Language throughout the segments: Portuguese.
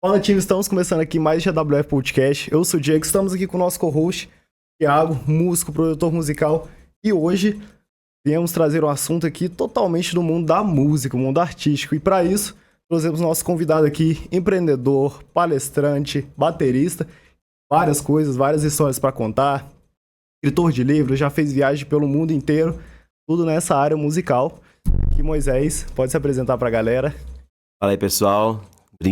Fala, time, estamos começando aqui mais GWF Podcast. Eu sou o Diego, estamos aqui com o nosso co-host, Thiago, músico, produtor musical. E hoje viemos trazer um assunto aqui totalmente do mundo da música, o mundo artístico. E para isso, trouxemos nosso convidado aqui, empreendedor, palestrante, baterista, várias coisas, várias histórias para contar. Escritor de livros, já fez viagem pelo mundo inteiro, tudo nessa área musical. Aqui, Moisés, pode se apresentar para a galera. Fala aí, pessoal.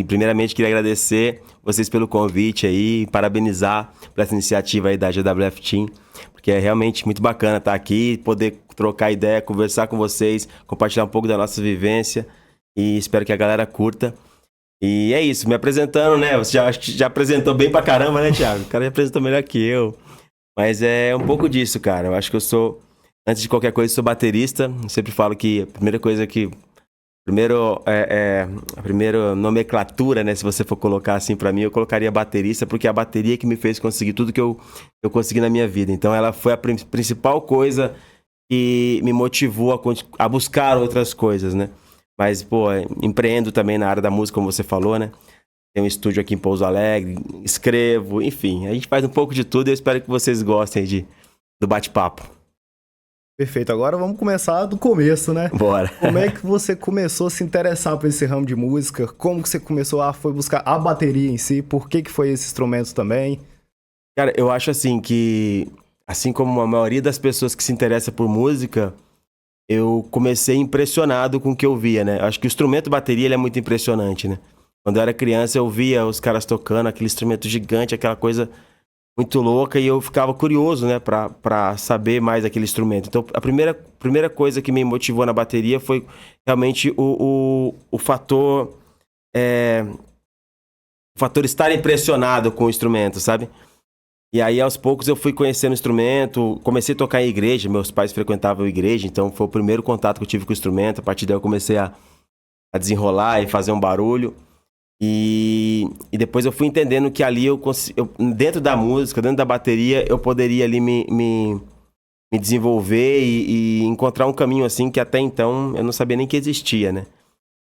Primeiramente, queria agradecer vocês pelo convite aí, parabenizar por essa iniciativa aí da GWF Team, porque é realmente muito bacana estar aqui, poder trocar ideia, conversar com vocês, compartilhar um pouco da nossa vivência e espero que a galera curta. E é isso, me apresentando, né? Você já apresentou bem pra caramba, né, Thiago? O cara já apresentou melhor que eu. Mas é um pouco disso, cara. Eu acho que eu sou, antes de qualquer coisa, sou baterista. Eu sempre falo que a primeira coisa que a primeira nomenclatura, né? Se você for colocar assim pra mim, eu colocaria baterista, porque é a bateria que me fez conseguir tudo que eu consegui na minha vida. Então ela foi a principal coisa que me motivou a buscar outras coisas, né? Mas, pô, empreendo também na área da música, como você falou, né? Tenho um estúdio aqui em Pouso Alegre, escrevo, enfim. A gente faz um pouco de tudo e eu espero que vocês gostem do bate-papo. Perfeito, agora vamos começar do começo, né? Bora. Como é que você começou a se interessar por esse ramo de música? Como que você começou foi buscar a bateria em si? Por que foi esse instrumento também? Cara, eu acho assim que, assim como a maioria das pessoas que se interessa por música, eu comecei impressionado com o que eu via, né? Acho que o instrumento bateria ele é muito impressionante, né? Quando eu era criança eu via os caras tocando aquele instrumento gigante, aquela coisa muito louca, e eu ficava curioso, né, pra saber mais aquele instrumento. Então, a primeira coisa que me motivou na bateria foi realmente o fator estar impressionado com o instrumento, sabe? E aí, aos poucos, eu fui conhecendo o instrumento, comecei a tocar em igreja, meus pais frequentavam a igreja, então foi o primeiro contato que eu tive com o instrumento. A partir daí eu comecei a desenrolar e fazer um barulho. E depois eu fui entendendo que ali dentro da música, dentro da bateria, eu poderia ali me desenvolver e encontrar um caminho assim que até então eu não sabia nem que existia, né?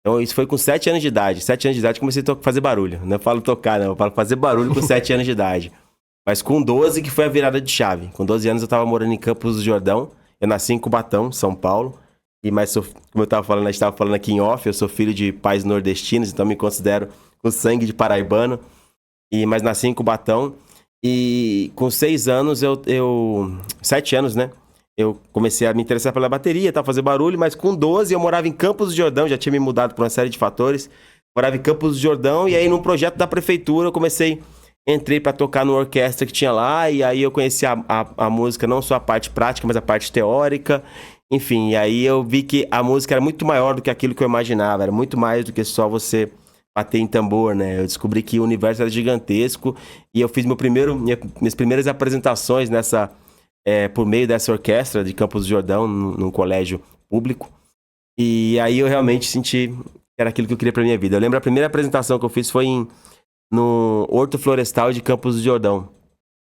Então isso foi com 7 anos de idade. 7 anos de idade comecei a fazer barulho. Não falo tocar, não. Eu falo fazer barulho com 7 anos de idade. Mas com 12 que foi a virada de chave. Com 12 anos eu tava morando em Campos do Jordão. Eu nasci em Cubatão, São Paulo. Mas como eu tava falando, a gente tava falando aqui em off, eu sou filho de pais nordestinos, então me considero com sangue de paraibano, mas nasci em Cubatão. E com 6 anos, 7 anos, né? Eu comecei a me interessar pela bateria, tá, fazer barulho, mas com 12 eu morava em Campos do Jordão, já tinha me mudado por uma série de fatores. Morava em Campos do Jordão, e aí num projeto da prefeitura eu entrei pra tocar no orquestra que tinha lá, e aí eu conheci a música, não só a parte prática, mas a parte teórica. Enfim, e aí eu vi que a música era muito maior do que aquilo que eu imaginava, era muito mais do que só você bater em tambor, né? Eu descobri que o universo era gigantesco e eu fiz minhas primeiras apresentações por meio dessa orquestra de Campos do Jordão, num colégio público. E aí eu realmente senti que era aquilo que eu queria pra minha vida. Eu lembro a primeira apresentação que eu fiz foi no Horto Florestal de Campos do Jordão.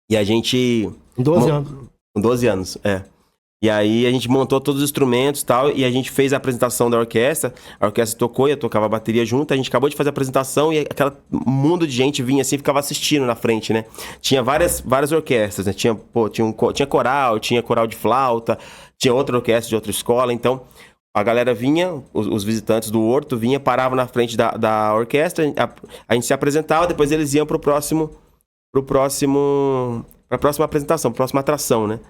E a gente... 12 anos. Com 12 anos, é. E aí a gente montou todos os instrumentos e tal, e a gente fez a apresentação da orquestra. A orquestra tocou e eu tocava a bateria junto. A gente acabou de fazer a apresentação e aquele mundo de gente vinha assim, ficava assistindo na frente, né? Tinha várias orquestras, né? Tinha coral, tinha coral de flauta, tinha outra orquestra de outra escola. Então a galera vinha, os visitantes do Horto vinha, paravam na frente da orquestra, a gente se apresentava, depois eles iam pra próxima apresentação, próxima atração, né?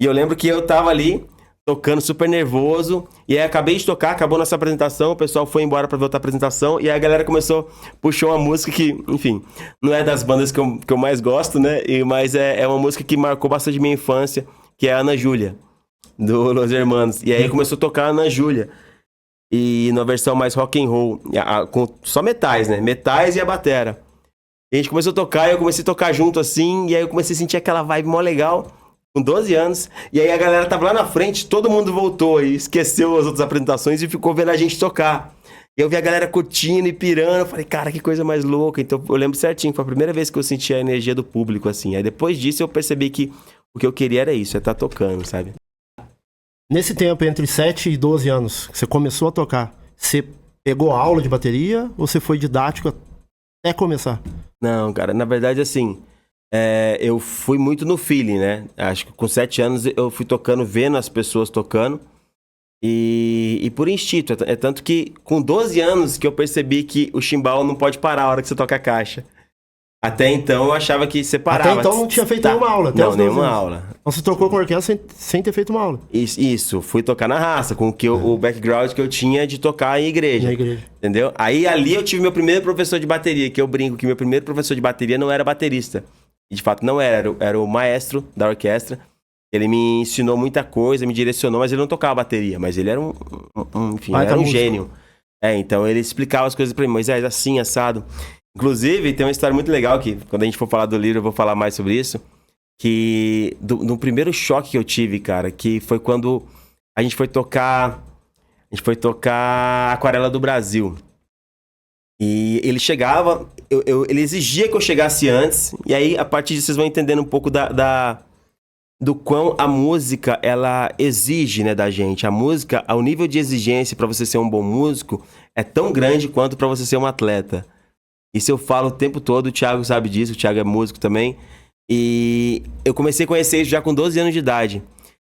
E eu lembro que eu tava ali, tocando super nervoso, e aí acabei de tocar, acabou nossa apresentação, o pessoal foi embora pra ver outra apresentação, e aí a galera puxou uma música que, enfim, não é das bandas que eu mais gosto, né? Mas é uma música que marcou bastante minha infância, que é a Ana Júlia, do Los Hermanos. E aí começou a tocar a Ana Júlia, e na versão mais rock and roll, com só metais, né? Metais e a batera. E a gente começou a tocar, e eu comecei a tocar junto assim, e aí eu comecei a sentir aquela vibe mó legal, com 12 anos, e aí a galera tava lá na frente, todo mundo voltou e esqueceu as outras apresentações e ficou vendo a gente tocar. E eu vi a galera curtindo e pirando, eu falei, cara, que coisa mais louca. Então eu lembro certinho, foi a primeira vez que eu senti a energia do público, assim. Aí depois disso eu percebi que o que eu queria era isso, é estar tocando, sabe? Nesse tempo, entre 7 e 12 anos, que você começou a tocar, você pegou aula de bateria ou você foi didático até começar? Não, cara, na verdade, assim, eu fui muito no feeling, né? Acho que com 7 anos eu fui tocando, vendo as pessoas tocando. E por instinto. É tanto que com 12 anos que eu percebi que o chimbal não pode parar a hora que você toca a caixa. Até então eu achava que você parava. Até então não tinha feito nenhuma aula. Até Não, nenhuma aula. Então você tocou com orquestra sem ter feito uma aula. Isso, fui tocar na raça, com o background que eu tinha de tocar em igreja. Na igreja. Entendeu? Aí ali eu tive meu primeiro professor de bateria, que eu brinco que meu primeiro professor de bateria não era baterista. E de fato não era o maestro da orquestra. Ele me ensinou muita coisa, me direcionou, mas ele não tocava bateria. Mas ele era enfim, ele era um gênio. Então ele explicava as coisas pra mim, Moisés, assim, assado. Inclusive, tem uma história muito legal que, quando a gente for falar do livro, eu vou falar mais sobre isso. Que no primeiro choque que eu tive, cara, que foi quando a gente foi tocar Aquarela do Brasil. E ele chegava, ele exigia que eu chegasse antes, e aí a partir disso vocês vão entendendo um pouco do quão a música, ela exige, né, da gente. A música, o nível de exigência para você ser um bom músico é tão grande quanto para você ser um atleta. Isso eu falo o tempo todo, o Thiago sabe disso, o Thiago é músico também. E eu comecei a conhecer isso já com 12 anos de idade.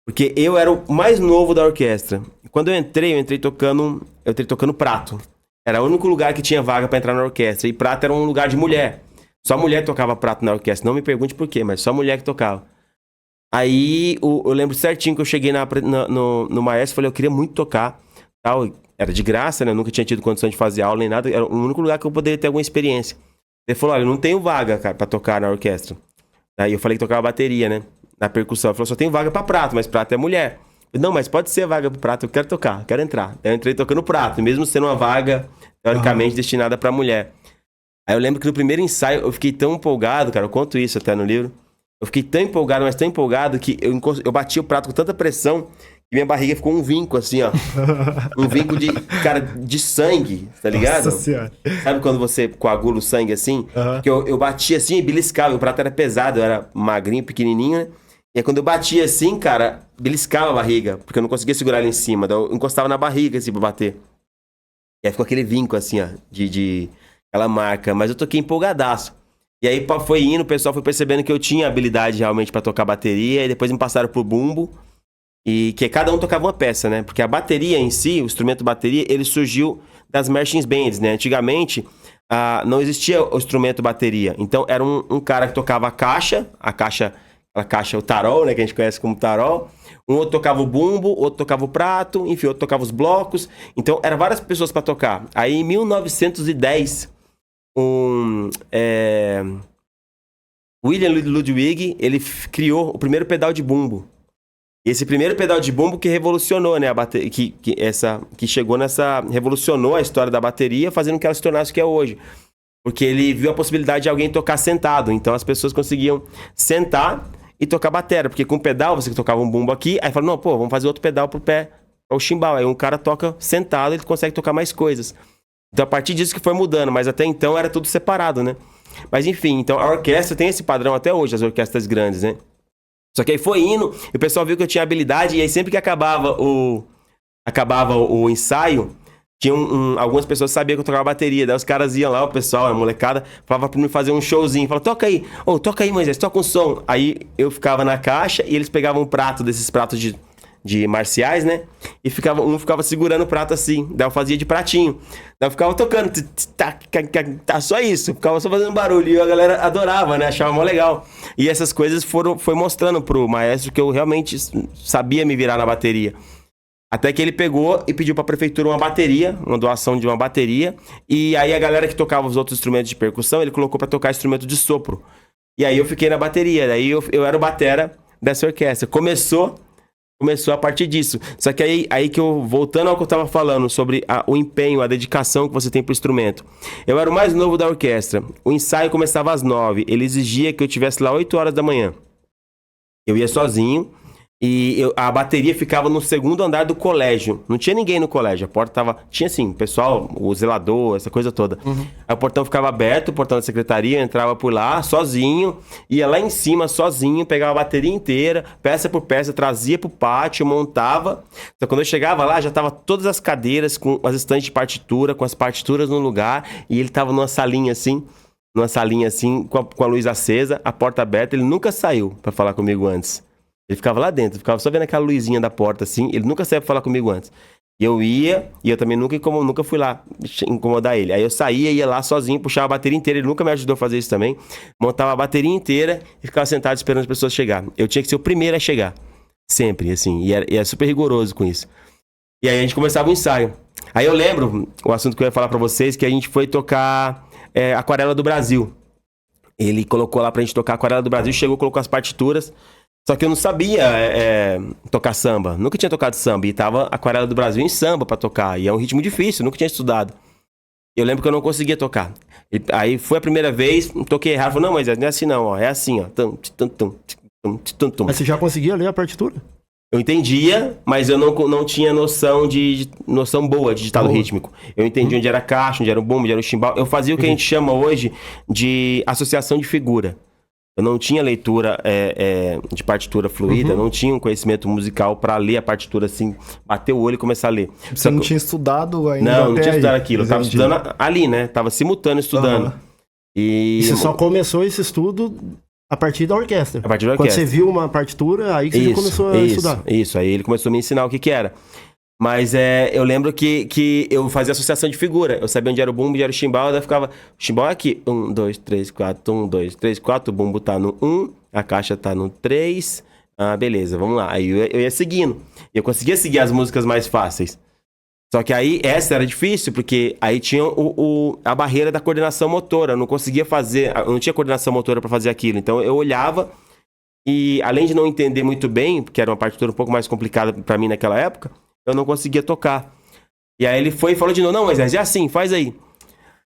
Porque eu era o mais novo da orquestra. Quando eu entrei tocando prato. Era o único lugar que tinha vaga pra entrar na orquestra. E prato era um lugar de mulher. Só mulher tocava prato na orquestra. Não me pergunte por quê, mas só mulher que tocava. Aí eu lembro certinho que eu cheguei no maestro e falei, eu queria muito tocar. Tal. Era de graça, né? Eu nunca tinha tido condição de fazer aula nem nada. Era o único lugar que eu poderia ter alguma experiência. Ele falou, olha, eu não tenho vaga, cara, pra tocar na orquestra. Aí eu falei que tocava bateria, né? Na percussão. Ele falou, só tem vaga pra prato, mas prato é mulher. Eu, não, mas pode ser a vaga pro prato, eu quero tocar, quero entrar. Eu entrei tocando prato, mesmo sendo uma vaga, teoricamente, destinada pra mulher. Aí eu lembro que no primeiro ensaio eu fiquei tão empolgado, cara, eu conto isso até no livro. Eu fiquei tão empolgado, mas tão empolgado, que eu bati o prato com tanta pressão que minha barriga ficou um vinco, assim, ó. Um vinco de sangue, tá ligado? Nossa Senhora. Sabe quando você coagula o sangue assim? Que eu batia assim e beliscava. O prato era pesado, eu era magrinho, pequenininho, né? E aí quando eu batia assim, cara, beliscava a barriga, porque eu não conseguia segurar ele em cima. Então eu encostava na barriga, assim, pra bater. E aí ficou aquele vinco, assim, ó, de aquela marca. Mas eu toquei empolgadaço. E aí foi indo, o pessoal foi percebendo que eu tinha habilidade realmente pra tocar bateria. E depois me passaram pro bumbo. E que cada um tocava uma peça, né? Porque a bateria em si, o instrumento bateria, ele surgiu das marching bands, né? Antigamente, não existia o instrumento bateria. Então, era um cara que tocava a caixa, o tarol, né? Que a gente conhece como tarol. Um outro tocava o bumbo, outro tocava o prato, enfim, outro tocava os blocos. Então, eram várias pessoas para tocar. Aí, em 1910, William Ludwig, ele criou o primeiro pedal de bumbo. E esse primeiro pedal de bumbo que revolucionou, né, a bateria, que chegou revolucionou a história da bateria, fazendo com que ela se tornasse o que é hoje. Porque ele viu a possibilidade de alguém tocar sentado, então as pessoas conseguiam sentar e tocar bateria, porque com o pedal você tocava um bumbo aqui, aí fala, não, pô, vamos fazer outro pedal pro pé, para o chimbal. Aí um cara toca sentado, ele consegue tocar mais coisas. Então a partir disso que foi mudando, mas até então era tudo separado, né? Mas enfim, então a orquestra tem esse padrão até hoje, as orquestras grandes, né? Só que aí foi indo, e o pessoal viu que eu tinha habilidade, e aí sempre que acabava o ensaio, tinha algumas pessoas sabiam que eu tocava bateria. Daí os caras iam lá, o pessoal, a molecada, falava pra mim fazer um showzinho. Falava, toca aí, Moisés, toca um som. Aí eu ficava na caixa, e eles pegavam um prato, desses pratos de marciais, né? E um ficava segurando o prato assim. Daí eu fazia de pratinho. Daí eu ficava tocando. Só isso. Ficava só fazendo barulho. E a galera adorava, né? Achava mó legal. E essas coisas foi mostrando pro maestro que eu realmente sabia me virar na bateria. Até que ele pegou e pediu pra prefeitura uma bateria, uma doação de uma bateria. E aí a galera que tocava os outros instrumentos de percussão, ele colocou pra tocar instrumento de sopro. E aí eu fiquei na bateria. Daí eu era o batera dessa orquestra. Começou a partir disso. Só que aí que eu, voltando ao que eu tava falando sobre o empenho, a dedicação que você tem pro instrumento. Eu era o mais novo da orquestra. O ensaio começava às 9. Ele exigia que eu estivesse lá 8 horas da manhã. Eu ia sozinho. A bateria ficava no segundo andar do colégio. Não tinha ninguém no colégio. A porta tava... Tinha, assim, pessoal, o zelador, essa coisa toda. Aí o portão ficava aberto, o portão da secretaria, eu entrava por lá, sozinho. Ia lá em cima, sozinho, pegava a bateria inteira, peça por peça, trazia pro pátio, montava. Então, quando eu chegava lá, já tava todas as cadeiras com as estantes de partitura, com as partituras no lugar. E ele tava numa salinha, assim, com a luz acesa, a porta aberta. Ele nunca saiu pra falar comigo antes. Ele ficava lá dentro, ficava só vendo aquela luzinha da porta assim, ele nunca saiu pra falar comigo antes. E eu ia, e eu também nunca fui lá incomodar ele. Aí eu saía, ia lá sozinho, puxava a bateria inteira, ele nunca me ajudou a fazer isso também. Montava a bateria inteira e ficava sentado esperando as pessoas chegarem. Eu tinha que ser o primeiro a chegar, sempre, assim, e era super rigoroso com isso. E aí a gente começava o ensaio. Aí eu lembro, o assunto que eu ia falar pra vocês, que a gente foi tocar Aquarela do Brasil. Ele colocou lá pra gente tocar Aquarela do Brasil, chegou, colocou as partituras. Só que eu não sabia tocar samba. Nunca tinha tocado samba. E tava Aquarela do Brasil em samba pra tocar. E é um ritmo difícil, nunca tinha estudado. Eu lembro que eu não conseguia tocar. Aí foi a primeira vez, toquei errado. Falei, não, mas não é assim não, ó. É assim, ó. Mas você já conseguia ler a partitura? Eu entendia, mas eu não tinha noção boa de ditado rítmico. Eu entendi onde era caixa, onde era o bumbo, onde era o chimbal. Eu fazia o que a gente chama hoje de associação de figura. Eu não tinha leitura de partitura fluida, não tinha um conhecimento musical pra ler a partitura assim, bater o olho e começar a ler. Você não tinha estudado ainda? Não tinha estudado aquilo. Eu tava estudando ali, né? Tava simultâneo estudando. E você só começou esse estudo a partir da orquestra? A partir da orquestra. Quando você viu uma partitura, aí que você começou a estudar? Isso, aí ele começou a me ensinar o que era. Mas eu lembro que eu fazia associação de figura. Eu sabia onde era o bumbo, onde era o chimbal. Daí ficava, o chimbal é aqui. 1, 2, 3, 4, 1, 2, 3, 4. O bumbo tá no 1, a caixa tá no 3. Ah, beleza, vamos lá. Aí eu ia seguindo. Eu conseguia seguir as músicas mais fáceis. Só que aí essa era difícil, porque aí tinha a barreira da coordenação motora. Eu não conseguia fazer, eu não tinha coordenação motora pra fazer aquilo. Então eu olhava e, além de não entender muito bem, porque era uma partitura um pouco mais complicada pra mim naquela época, eu não conseguia tocar. E aí ele foi e falou de novo, não, Moisés, é assim, faz aí.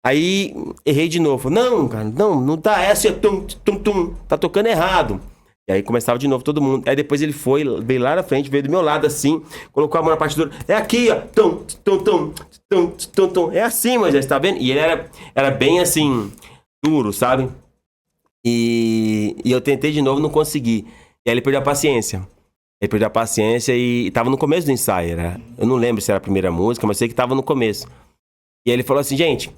Aí errei de novo. Não, cara, não tá, essa é tum, tum, tum, tá tocando errado. E aí começava de novo todo mundo. Aí depois ele veio lá na frente, veio do meu lado assim, colocou a mão na partitura. É aqui, ó, tum, tum, tum, tum, tum, tum. É assim, Moisés, tá vendo? E ele era bem assim, duro, sabe? E eu tentei de novo, não consegui. E aí ele perdeu a paciência. Ele perdeu a paciência e tava no começo do ensaio, né? Eu não lembro se era a primeira música, mas sei que tava no começo. E aí ele falou assim, gente,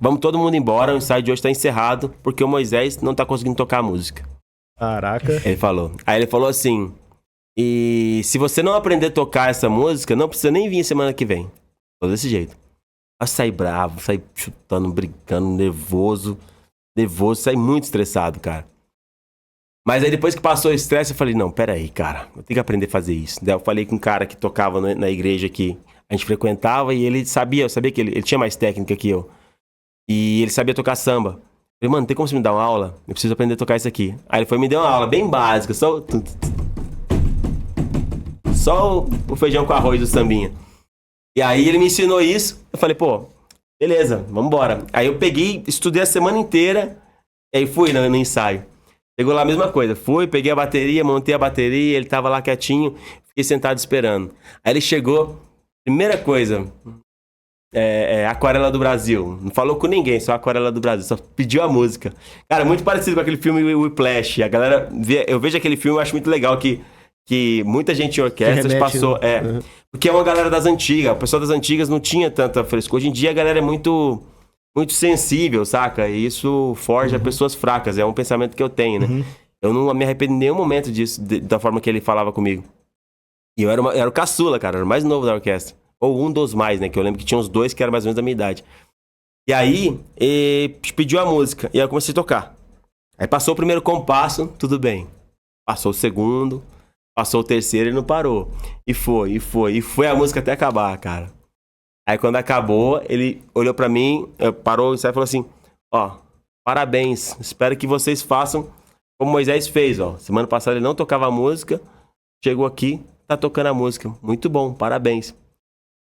vamos todo mundo embora, o ensaio de hoje tá encerrado, porque o Moisés não tá conseguindo tocar a música. Caraca. Ele falou. Aí ele falou assim, e se você não aprender a tocar essa música, não precisa nem vir semana que vem. Falou desse jeito. Eu saí bravo, saí chutando, brincando, nervoso, saí muito estressado, cara. Mas aí depois que passou o estresse, eu falei, não, peraí, cara, eu tenho que aprender a fazer isso. Daí eu falei com um cara que tocava na igreja que a gente frequentava e ele sabia, eu sabia que ele tinha mais técnica que eu. E ele sabia tocar samba. Eu falei, mano, tem como você me dar uma aula? Eu preciso aprender a tocar isso aqui. Aí ele foi me deu uma aula bem básica, só o feijão com arroz do sambinha. E aí ele me ensinou isso, eu falei, pô, beleza, vambora. Aí eu peguei, estudei a semana inteira, e aí fui no ensaio. Chegou lá a mesma coisa, fui, peguei a bateria, montei a bateria, ele tava lá quietinho, fiquei sentado esperando. Aí ele chegou, primeira coisa, Aquarela do Brasil. Não falou com ninguém, só Aquarela do Brasil, só pediu a música. Cara, muito parecido com aquele filme Whiplash. A galera, eu vejo aquele filme, eu acho muito legal que muita gente em orquestras passou. Né? Porque é uma galera das antigas, o pessoal das antigas não tinha tanta frescura. Hoje em dia a galera é muito sensível, saca? E isso forja pessoas fracas, é um pensamento que eu tenho, né? Eu não me arrependo em nenhum momento disso, da forma que ele falava comigo. E eu era o caçula, cara, era o mais novo da orquestra. Ou um dos mais, né? Que eu lembro que tinha uns dois que eram mais ou menos da minha idade. E aí, pediu a música, e aí eu comecei a tocar. Aí passou o primeiro compasso, tudo bem. Passou o segundo, passou o terceiro e não parou. E foi a música até acabar, cara. Aí quando acabou, ele olhou pra mim, parou o ensaio e falou assim, ó, parabéns, espero que vocês façam como Moisés fez, ó. Semana passada ele não tocava a música, chegou aqui, tá tocando a música. Muito bom, parabéns.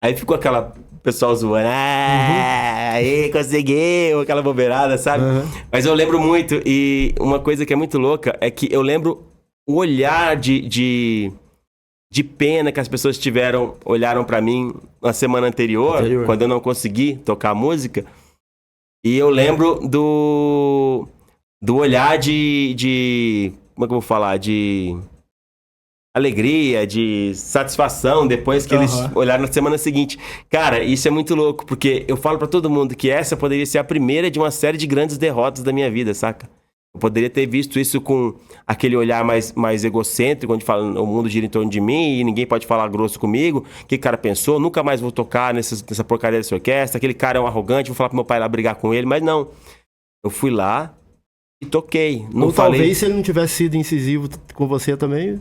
Aí ficou aquela pessoal zoando, aí conseguiu, aquela bobeirada, sabe? Mas eu lembro muito, e uma coisa que é muito louca é que eu lembro o olhar de pena que as pessoas olharam pra mim na semana anterior, quando eu não consegui tocar música. E eu lembro do olhar como é que eu vou falar? De alegria, de satisfação depois que eles olharam na semana seguinte. Cara, isso é muito louco, porque eu falo pra todo mundo que essa poderia ser a primeira de uma série de grandes derrotas da minha vida, saca? Eu poderia ter visto isso com aquele olhar mais egocêntrico, onde fala, o mundo gira em torno de mim e ninguém pode falar grosso comigo. O que o cara pensou? Nunca mais vou tocar nessa porcaria dessa orquestra. Aquele cara é um arrogante, vou falar pro meu pai lá brigar com ele. Mas não. Eu fui lá e toquei. Não Ou falei... talvez se ele não tivesse sido incisivo com você também...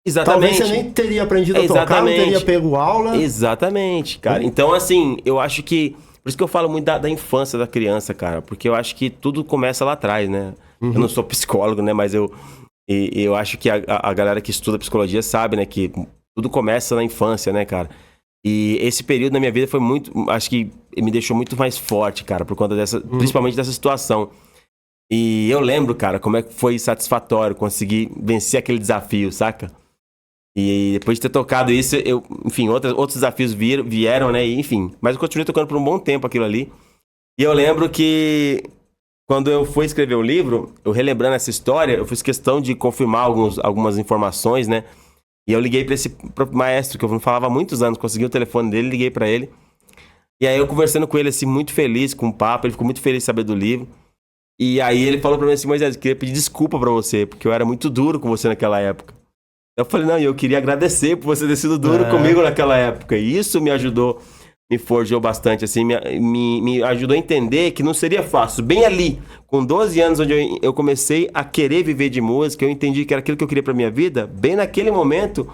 Exatamente. Talvez você nem teria aprendido a tocar, não teria pego aula. Exatamente, cara. Então, assim, eu acho que... Por isso que eu falo muito da infância da criança, cara. Porque eu acho que tudo começa lá atrás, né? Eu não sou psicólogo, né? Mas eu acho que a galera que estuda psicologia sabe, né? Que tudo começa na infância, né, cara? E esse período na minha vida foi muito... Acho que me deixou muito mais forte, cara. Por conta principalmente dessa situação. E eu lembro, cara, como é que foi satisfatório conseguir vencer aquele desafio, saca? E depois de ter tocado isso, enfim, outros desafios vieram, né? E, enfim, mas eu continuei tocando por um bom tempo aquilo ali. E eu lembro que... Quando eu fui escrever o livro, eu relembrando essa história, eu fiz questão de confirmar algumas informações, né? E eu liguei para esse próprio maestro, que eu não falava há muitos anos, consegui o telefone dele, liguei para ele. E aí eu conversando com ele, assim, muito feliz com o papo, ele ficou muito feliz de saber do livro. E aí ele falou para mim assim, Moisés, eu queria pedir desculpa para você, porque eu era muito duro com você naquela época. Eu falei, não, eu queria agradecer por você ter sido duro comigo naquela época. E isso me ajudou, me forjou bastante, assim, me ajudou a entender que não seria fácil. Bem ali, com 12 anos, onde eu comecei a querer viver de música, eu entendi que era aquilo que eu queria pra minha vida, bem naquele momento,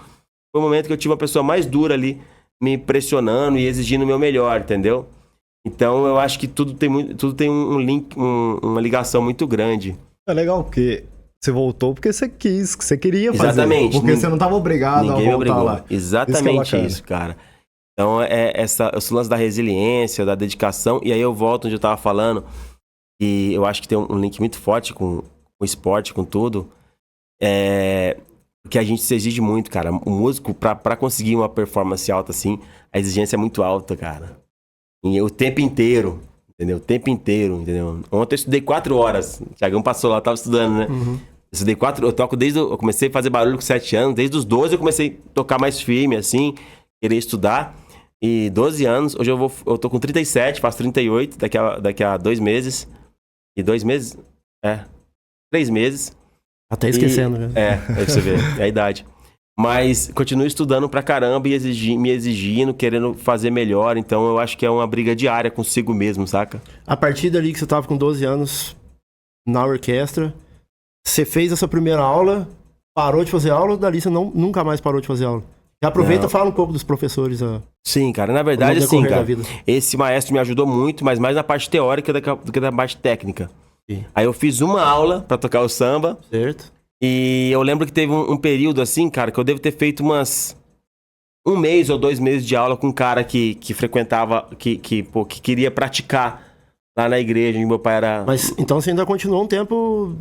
foi o momento que eu tive uma pessoa mais dura ali, me pressionando e exigindo o meu melhor, entendeu? Então, eu acho que tudo tem um link, uma ligação muito grande. É legal, porque você voltou porque você quis, que você queria fazer. Exatamente. Porque você não estava obrigado a voltar lá. Exatamente isso, cara. Então, esse lance da resiliência, da dedicação. E aí eu volto onde eu tava falando. E eu acho que tem um link muito forte com o esporte, com tudo. Porque a gente se exige muito, cara. O músico, pra conseguir uma performance alta assim, a exigência é muito alta, cara. E o tempo inteiro, entendeu? O tempo inteiro, entendeu? Ontem eu estudei 4 horas. O Thiagão passou lá, tava estudando, né? Eu estudei 4... Eu toco eu comecei a fazer barulho com 7 anos. Desde os 12 eu comecei a tocar mais firme, assim. Querer estudar. E 12 anos, hoje eu tô com 37, faço 38 daqui a 2 meses. E 2 meses? 3 meses. Até esquecendo, né? Aí você vê, é a idade. Mas continuo estudando pra caramba e me exigindo, querendo fazer melhor. Então eu acho que é uma briga diária consigo mesmo, saca? A partir dali que você tava com 12 anos na orquestra, você fez essa primeira aula, parou de fazer aula, dali você nunca mais parou de fazer aula. E aproveita e fala um pouco dos professores. Sim, cara. Na verdade, assim, cara, esse maestro me ajudou muito, mas mais na parte teórica do que na parte técnica. Sim. Aí eu fiz uma aula pra tocar o samba. Certo. E eu lembro que teve um período assim, cara, que eu devo ter feito umas... 1 mês ou 2 meses de aula com um cara que frequentava, que queria praticar lá na igreja, onde meu pai era... Mas então você ainda continuou um tempo...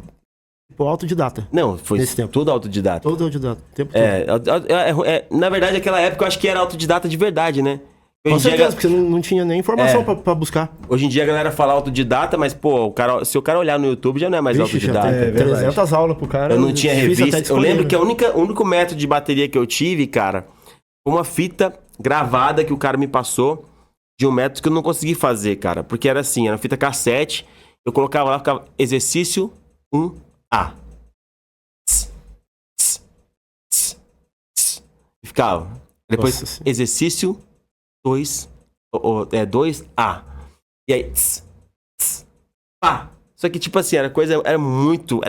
autodidata. Não, foi tudo autodidata. Tudo autodidata, o tempo todo. Na verdade, naquela época eu acho que era autodidata de verdade, né? Com certeza, porque você não tinha nem informação pra buscar. Hoje em dia a galera fala autodidata, mas, pô, se o cara olhar no YouTube já não é mais autodidata. Já tem 300 aulas pro cara. Eu não tinha revista. Eu lembro que o único método de bateria que eu tive, cara, foi uma fita gravada que o cara me passou de um método que eu não consegui fazer, cara. Porque era assim, era uma fita cassete, eu colocava lá, ficava exercício 1A. E ficava. Depois, nossa, exercício 2A. E aí, pá. Só que, tipo assim, era muito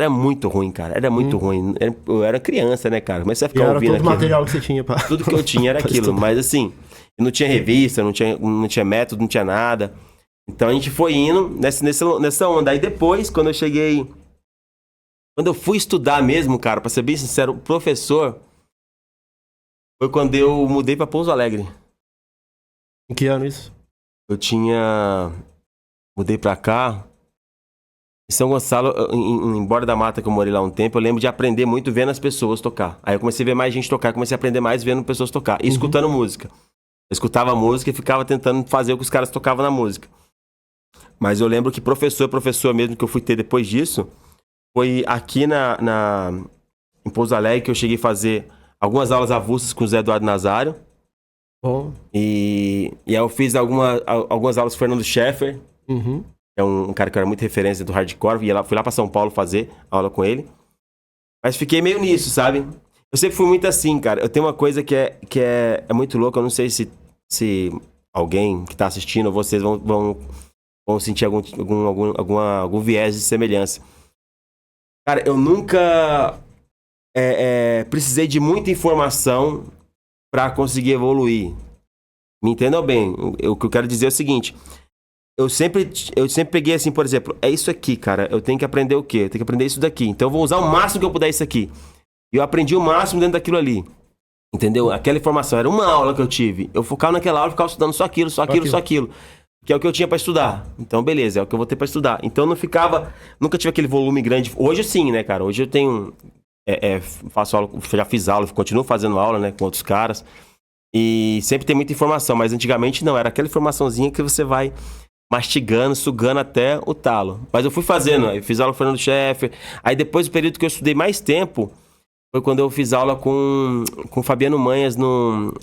ruim, cara. Era muito ruim. Eu era criança, né, cara? Mas você ia ficar ouvindo todo o material que você tinha, pá. Tudo que eu tinha era aquilo. Mas, assim, não tinha revista, não tinha método, não tinha nada. Então, a gente foi indo nessa onda. Aí, depois, quando eu fui estudar mesmo, cara, pra ser bem sincero, o professor foi quando eu mudei pra Pouso Alegre. Em que ano isso? Mudei pra cá Em São Gonçalo, em Borda da Mata, que eu morei lá um tempo, eu lembro de aprender muito vendo as pessoas tocar. Aí eu comecei a ver mais gente tocar, comecei a aprender mais vendo pessoas tocar. E escutando música. Eu escutava a música e ficava tentando fazer o que os caras tocavam na música. Mas eu lembro que professor mesmo que eu fui ter depois disso, foi aqui em Pouso Alegre que eu cheguei a fazer algumas aulas avulsas com o Zé Eduardo Nazário. Bom. E aí eu fiz algumas aulas com o Fernando Scheffer. É um cara que era muito referência do hardcore. Fui lá pra São Paulo fazer aula com ele. Mas fiquei meio nisso, sabe? Eu sempre fui muito assim, cara. Eu tenho uma coisa que é muito louca. Eu não sei se alguém que tá assistindo ou vocês vão sentir algum viés de semelhança. Cara, eu nunca precisei de muita informação pra conseguir evoluir. Me entendam bem. O que eu quero dizer é o seguinte. Eu sempre peguei assim, por exemplo, é isso aqui, cara. Eu tenho que aprender o quê? Eu tenho que aprender isso daqui. Então eu vou usar o máximo que eu puder isso aqui. E eu aprendi o máximo dentro daquilo ali. Entendeu? Aquela informação era uma aula que eu tive. Eu focava naquela aula e ficava estudando só aquilo. Que é o que eu tinha pra estudar. Então, beleza, é o que eu vou ter pra estudar. Então não ficava... Nunca tive aquele volume grande. Hoje sim, né, cara? Hoje eu tenho... faço aula, já fiz aula, continuo fazendo aula, né, com outros caras. E sempre tem muita informação. Mas antigamente não, era aquela informaçãozinha que você vai... mastigando, sugando até o talo. Mas eu fui fazendo, eu fiz aula com o Fernando Scheffer. Aí depois do período que eu estudei mais tempo, foi quando eu fiz aula com o Fabiano Manhas no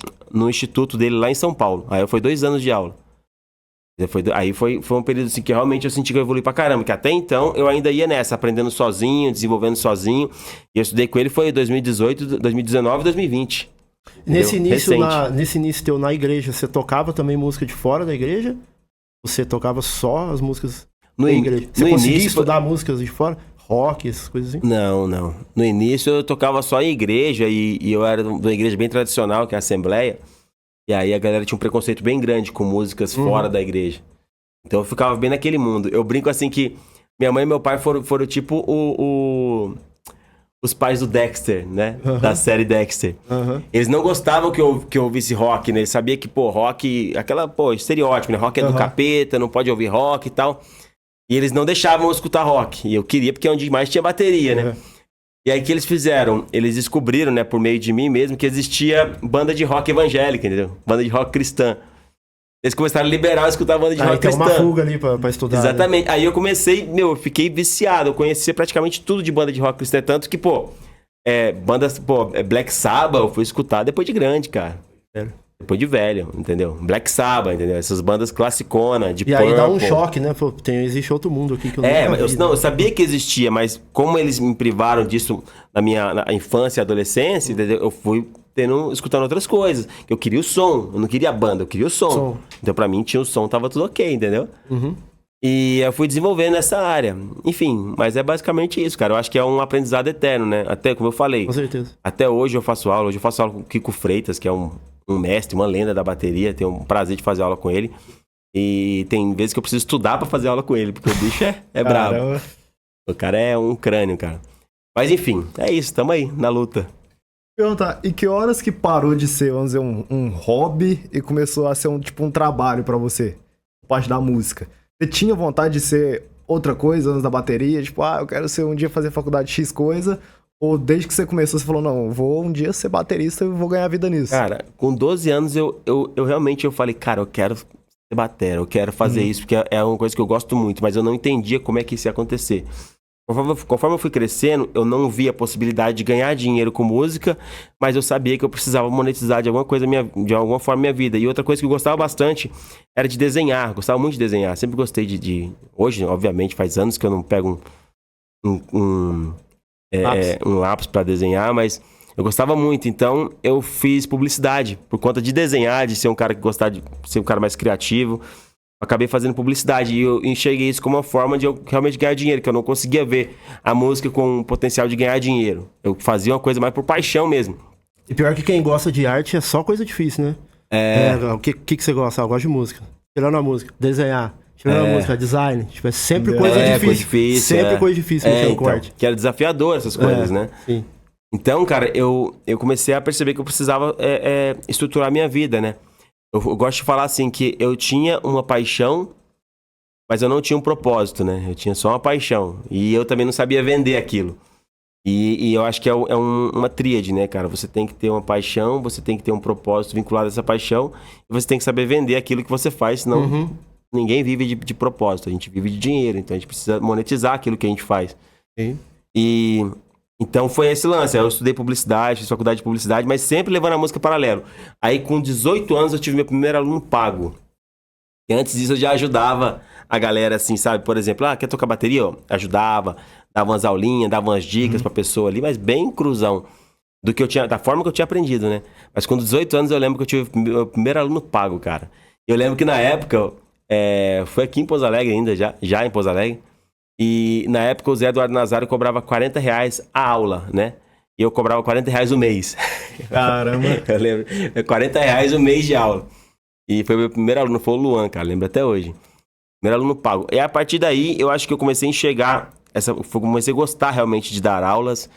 instituto dele lá em São Paulo. Aí foi 2 anos de aula. Aí foi um período assim que realmente eu senti que eu evolui pra caramba. Que até então eu ainda ia nessa, aprendendo sozinho, desenvolvendo sozinho. E eu estudei com ele foi 2018, 2019 e 2020. Nesse início teu na igreja, você tocava também música de fora da igreja? Você tocava só as músicas da igreja? Você conseguia estudar músicas de fora? Rock, essas coisas assim? Não. No início eu tocava só em igreja e eu era de uma igreja bem tradicional, que é a Assembleia. E aí a galera tinha um preconceito bem grande com músicas fora da igreja. Então eu ficava bem naquele mundo. Eu brinco assim que minha mãe e meu pai foram tipo os pais do Dexter, né? Da série Dexter. Eles não gostavam que eu ouvisse rock, né? Eles sabiam que, rock... estereótipo, né? Rock é do capeta, não pode ouvir rock e tal. E eles não deixavam eu escutar rock. E eu queria, porque é onde mais tinha bateria, né? E aí o que eles fizeram? Eles descobriram, né? Por meio de mim mesmo, que existia banda de rock evangélica, entendeu? Banda de rock cristã. Eles começaram a liberar e escutar banda de rock cristã. Tem uma fuga ali pra estudar. Exatamente. Né? Aí eu comecei, eu fiquei viciado. Eu conhecia praticamente tudo de banda de rock cristã. Tanto que, Black Sabbath eu fui escutar depois de grande, cara. Depois de velho, entendeu? Black Sabbath, entendeu? Essas bandas classicona, de Purple. E aí dá um choque, né? Existe outro mundo aqui que eu nunca vi. Eu sabia que existia, mas como eles me privaram disso na minha infância e adolescência, entendeu? Eu fui escutando outras coisas. Eu queria o som, eu não queria a banda, eu queria o som. Então pra mim tinha o som, tava tudo ok, entendeu? E eu fui desenvolvendo essa área. Enfim, mas é basicamente isso, cara. Eu acho que é um aprendizado eterno, né? Até, como eu falei. Com certeza. Até hoje eu faço aula com o Kiko Freitas, que é um mestre, uma lenda da bateria. Tenho um prazer de fazer aula com ele. E tem vezes que eu preciso estudar pra fazer aula com ele, porque o bicho é brabo. O cara é um crânio, cara. Mas enfim, é isso, tamo aí, na luta. Perguntar, e que horas que parou de ser, vamos dizer, um hobby e começou a ser um trabalho pra você? Parte da música. Você tinha vontade de ser outra coisa antes da bateria? Tipo, eu quero ser um dia fazer faculdade X coisa. Ou desde que você começou, você falou, não, vou um dia ser baterista e vou ganhar vida nisso? Cara, com 12 anos eu realmente falei, cara, eu quero ser batera, eu quero fazer isso, porque é uma coisa que eu gosto muito, mas eu não entendia como é que isso ia acontecer. Conforme eu fui crescendo, eu não via a possibilidade de ganhar dinheiro com música, mas eu sabia que eu precisava monetizar de alguma forma minha vida. E outra coisa que eu gostava bastante era de desenhar, gostava muito de desenhar, sempre gostei de... Hoje, obviamente, faz anos que eu não pego um lápis pra desenhar, mas eu gostava muito, então eu fiz publicidade por conta de desenhar, de ser um cara que gostava de ser um cara mais criativo. Acabei fazendo publicidade e eu enxerguei isso como uma forma de eu realmente ganhar dinheiro, que eu não conseguia ver a música com o potencial de ganhar dinheiro. Eu fazia uma coisa mais por paixão mesmo. E pior que quem gosta de arte é só coisa difícil, né? O que você gosta? Eu gosto de música. Tirando a música, desenhar. Tirando a música, design. Tipo, é sempre coisa difícil. Sempre coisa difícil mexer com arte. Que era desafiador essas coisas, né? Sim. Então, cara, eu comecei a perceber que eu precisava estruturar a minha vida, né? Eu gosto de falar assim, que eu tinha uma paixão mas eu não tinha um propósito, né? Eu tinha só uma paixão. E eu também não sabia vender aquilo. E eu acho que é uma tríade, né, cara? Você tem que ter uma paixão, você tem que ter um propósito vinculado a essa paixão, e você tem que saber vender aquilo que você faz, senão ninguém vive de propósito. A gente vive de dinheiro, então a gente precisa monetizar aquilo que a gente faz. Sim. E então foi esse lance. Eu estudei publicidade, fiz faculdade de publicidade, mas sempre levando a música paralelo. Aí com 18 anos eu tive meu primeiro aluno pago. E antes disso eu já ajudava a galera, assim, sabe? Por exemplo, quer tocar bateria? Ó, ajudava, dava umas aulinhas, dava umas dicas pra pessoa ali, mas bem cruzão. Do que eu tinha, da forma que eu tinha aprendido, né? Mas com 18 anos eu lembro que eu tive meu primeiro aluno pago, cara. Eu lembro que na época, foi aqui em Pouso Alegre ainda, já em Pouso Alegre. E na época o Zé Eduardo Nazário cobrava R$40 a aula, né? E eu cobrava R$40 o mês. Caramba. Eu lembro. R$40 o mês de aula. E foi meu primeiro aluno, foi o Luan, cara, lembro até hoje. Primeiro aluno pago. E a partir daí, eu acho que eu comecei a enxergar, comecei a gostar realmente de dar aulas.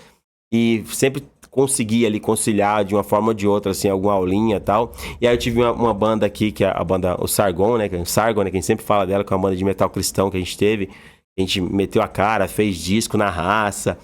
E sempre consegui ali conciliar de uma forma ou de outra, assim, alguma aulinha e tal. E aí eu tive uma banda aqui, que é a banda, o Sargon, né? Sargon, né? Quem sempre fala dela, que é uma banda de metal cristão que a gente teve. A gente meteu a cara, fez disco na raça.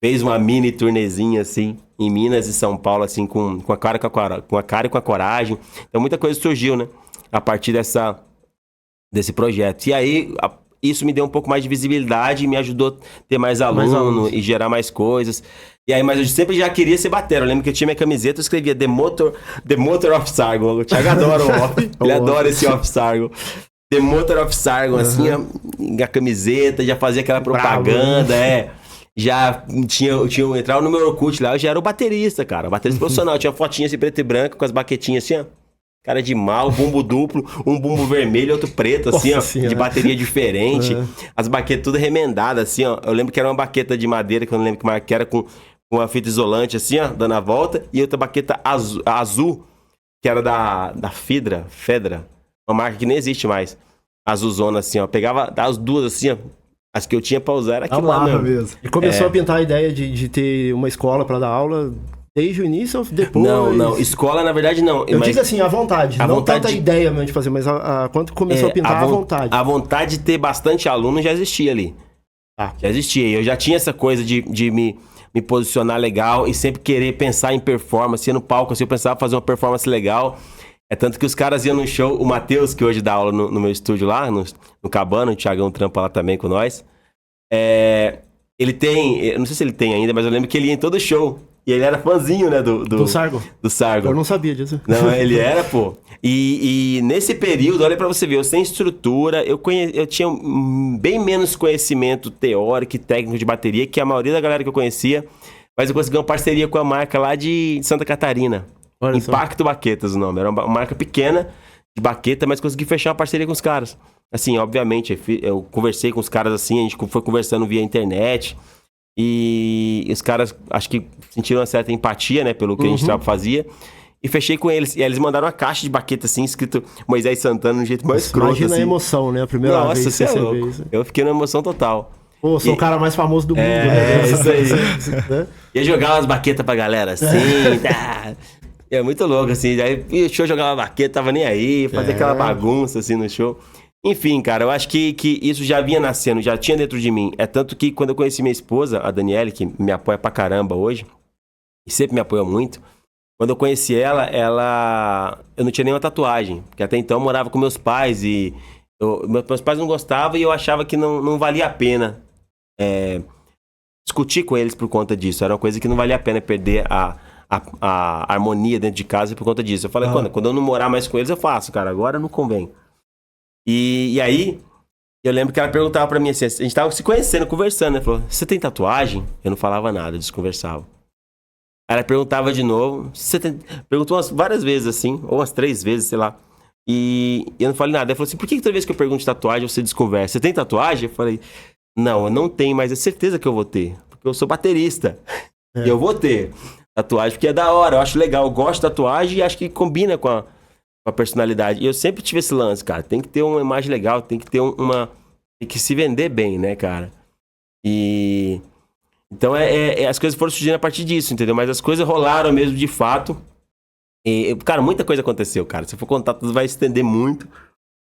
Fez uma mini turnezinha, assim, em Minas e São Paulo, assim, com a cara e com a coragem. Então muita coisa surgiu, né? A partir desse projeto. E aí, isso me deu um pouco mais de visibilidade e me ajudou a ter mais aluno e gerar mais coisas. E aí, mas eu sempre já queria ser batera. Eu lembro que eu tinha minha camiseta, eu escrevia The Motor of Sargon. O Thiago adora o off. Ele adora esse off Sargon. The Motor of Sargon, assim, a camiseta, já fazia aquela propaganda, Já eu entrava no meu Orkut lá, eu já era o baterista, cara. O baterista profissional. Tinha fotinha assim, preto e branco, com as baquetinhas assim, ó. Cara de mal, bumbo duplo, um bumbo vermelho e outro preto, assim, ó. De bateria diferente. As baquetas tudo remendadas, assim, ó. Eu lembro que era uma baqueta de madeira, que eu não lembro que marca que era, com uma fita isolante, assim, ó, dando a volta. E outra baqueta azul, que era da Fedra. Uma marca que nem existe mais. Azulzona, assim, ó. Pegava as duas, assim, ó. As que eu tinha pra usar era aquilo lá mesmo. E começou a pintar a ideia de ter uma escola pra dar aula desde o início ou depois? Não. Escola, na verdade, não. Eu digo assim, a vontade. Não tanta ideia mesmo de fazer, mas quando começou a pintar, a vontade. A vontade de ter bastante aluno já existia ali. Já existia. Eu já tinha essa coisa de me posicionar legal e sempre querer pensar em performance. Ia no palco, assim, eu pensava fazer uma performance legal. Tanto que os caras iam no show, o Matheus, que hoje dá aula no meu estúdio lá, no Cabana, o Thiagão trampa lá também com nós. Ele tem, eu não sei se ele tem ainda, mas eu lembro que ele ia em todo show. E ele era fãzinho, né, do Sargon. Do Sargon. Eu não sabia disso. Não, ele era, pô. E nesse período, olha pra você ver, eu sem estrutura, eu tinha bem menos conhecimento teórico e técnico de bateria que a maioria da galera que eu conhecia. Mas eu consegui uma parceria com a marca lá de Santa Catarina. Olha Impacto só. Baquetas o nome. Era uma marca pequena de baqueta, mas consegui fechar uma parceria com os caras. Assim, obviamente, eu conversei com os caras assim, a gente foi conversando via internet. E os caras, acho que sentiram uma certa empatia, né, pelo que a gente fazia. E fechei com eles. E aí eles mandaram uma caixa de baqueta assim, escrito Moisés Santana, no jeito mais escroto. Imagina assim. A emoção, né? A primeira vez que você é louco. Eu fiquei numa emoção total. Pô, sou o cara mais famoso do mundo, né? Isso aí. Ia jogar umas baquetas pra galera assim, tá. É muito louco, assim. Aí o show jogava baqueta, tava nem aí, fazia aquela bagunça assim no show. Enfim, cara, eu acho que isso já vinha nascendo, já tinha dentro de mim. Tanto que quando eu conheci minha esposa, a Daniele, que me apoia pra caramba hoje, e sempre me apoia muito, quando eu conheci ela, eu não tinha nenhuma tatuagem, porque até então eu morava com meus pais e meus pais não gostavam e eu achava que não valia a pena discutir com eles por conta disso. Era uma coisa que não valia a pena perder a harmonia dentro de casa por conta disso. Eu falei, quando eu não morar mais com eles, eu faço, cara, agora não convém. E aí, eu lembro que ela perguntava pra mim assim, a gente tava se conhecendo, conversando, né? Falou, você tem tatuagem? Eu não falava nada, desconversava. Aí ela perguntava de novo, perguntou várias vezes assim, ou umas 3 vezes, sei lá. E eu não falei nada. Ela falou assim, por que toda vez que eu pergunto de tatuagem, você desconversa? Você tem tatuagem? Eu falei, não, eu não tenho, mas é certeza que eu vou ter. Porque eu sou baterista. E eu vou ter tatuagem, porque é da hora, eu acho legal. Eu gosto de tatuagem e acho que combina com a personalidade. E eu sempre tive esse lance, cara. Tem que ter uma imagem legal, tem que ter tem que se vender bem, né, cara? E... Então, as coisas foram surgindo a partir disso, entendeu? Mas as coisas rolaram mesmo, de fato. E, cara, muita coisa aconteceu, cara. Se eu for contar tudo, vai estender muito.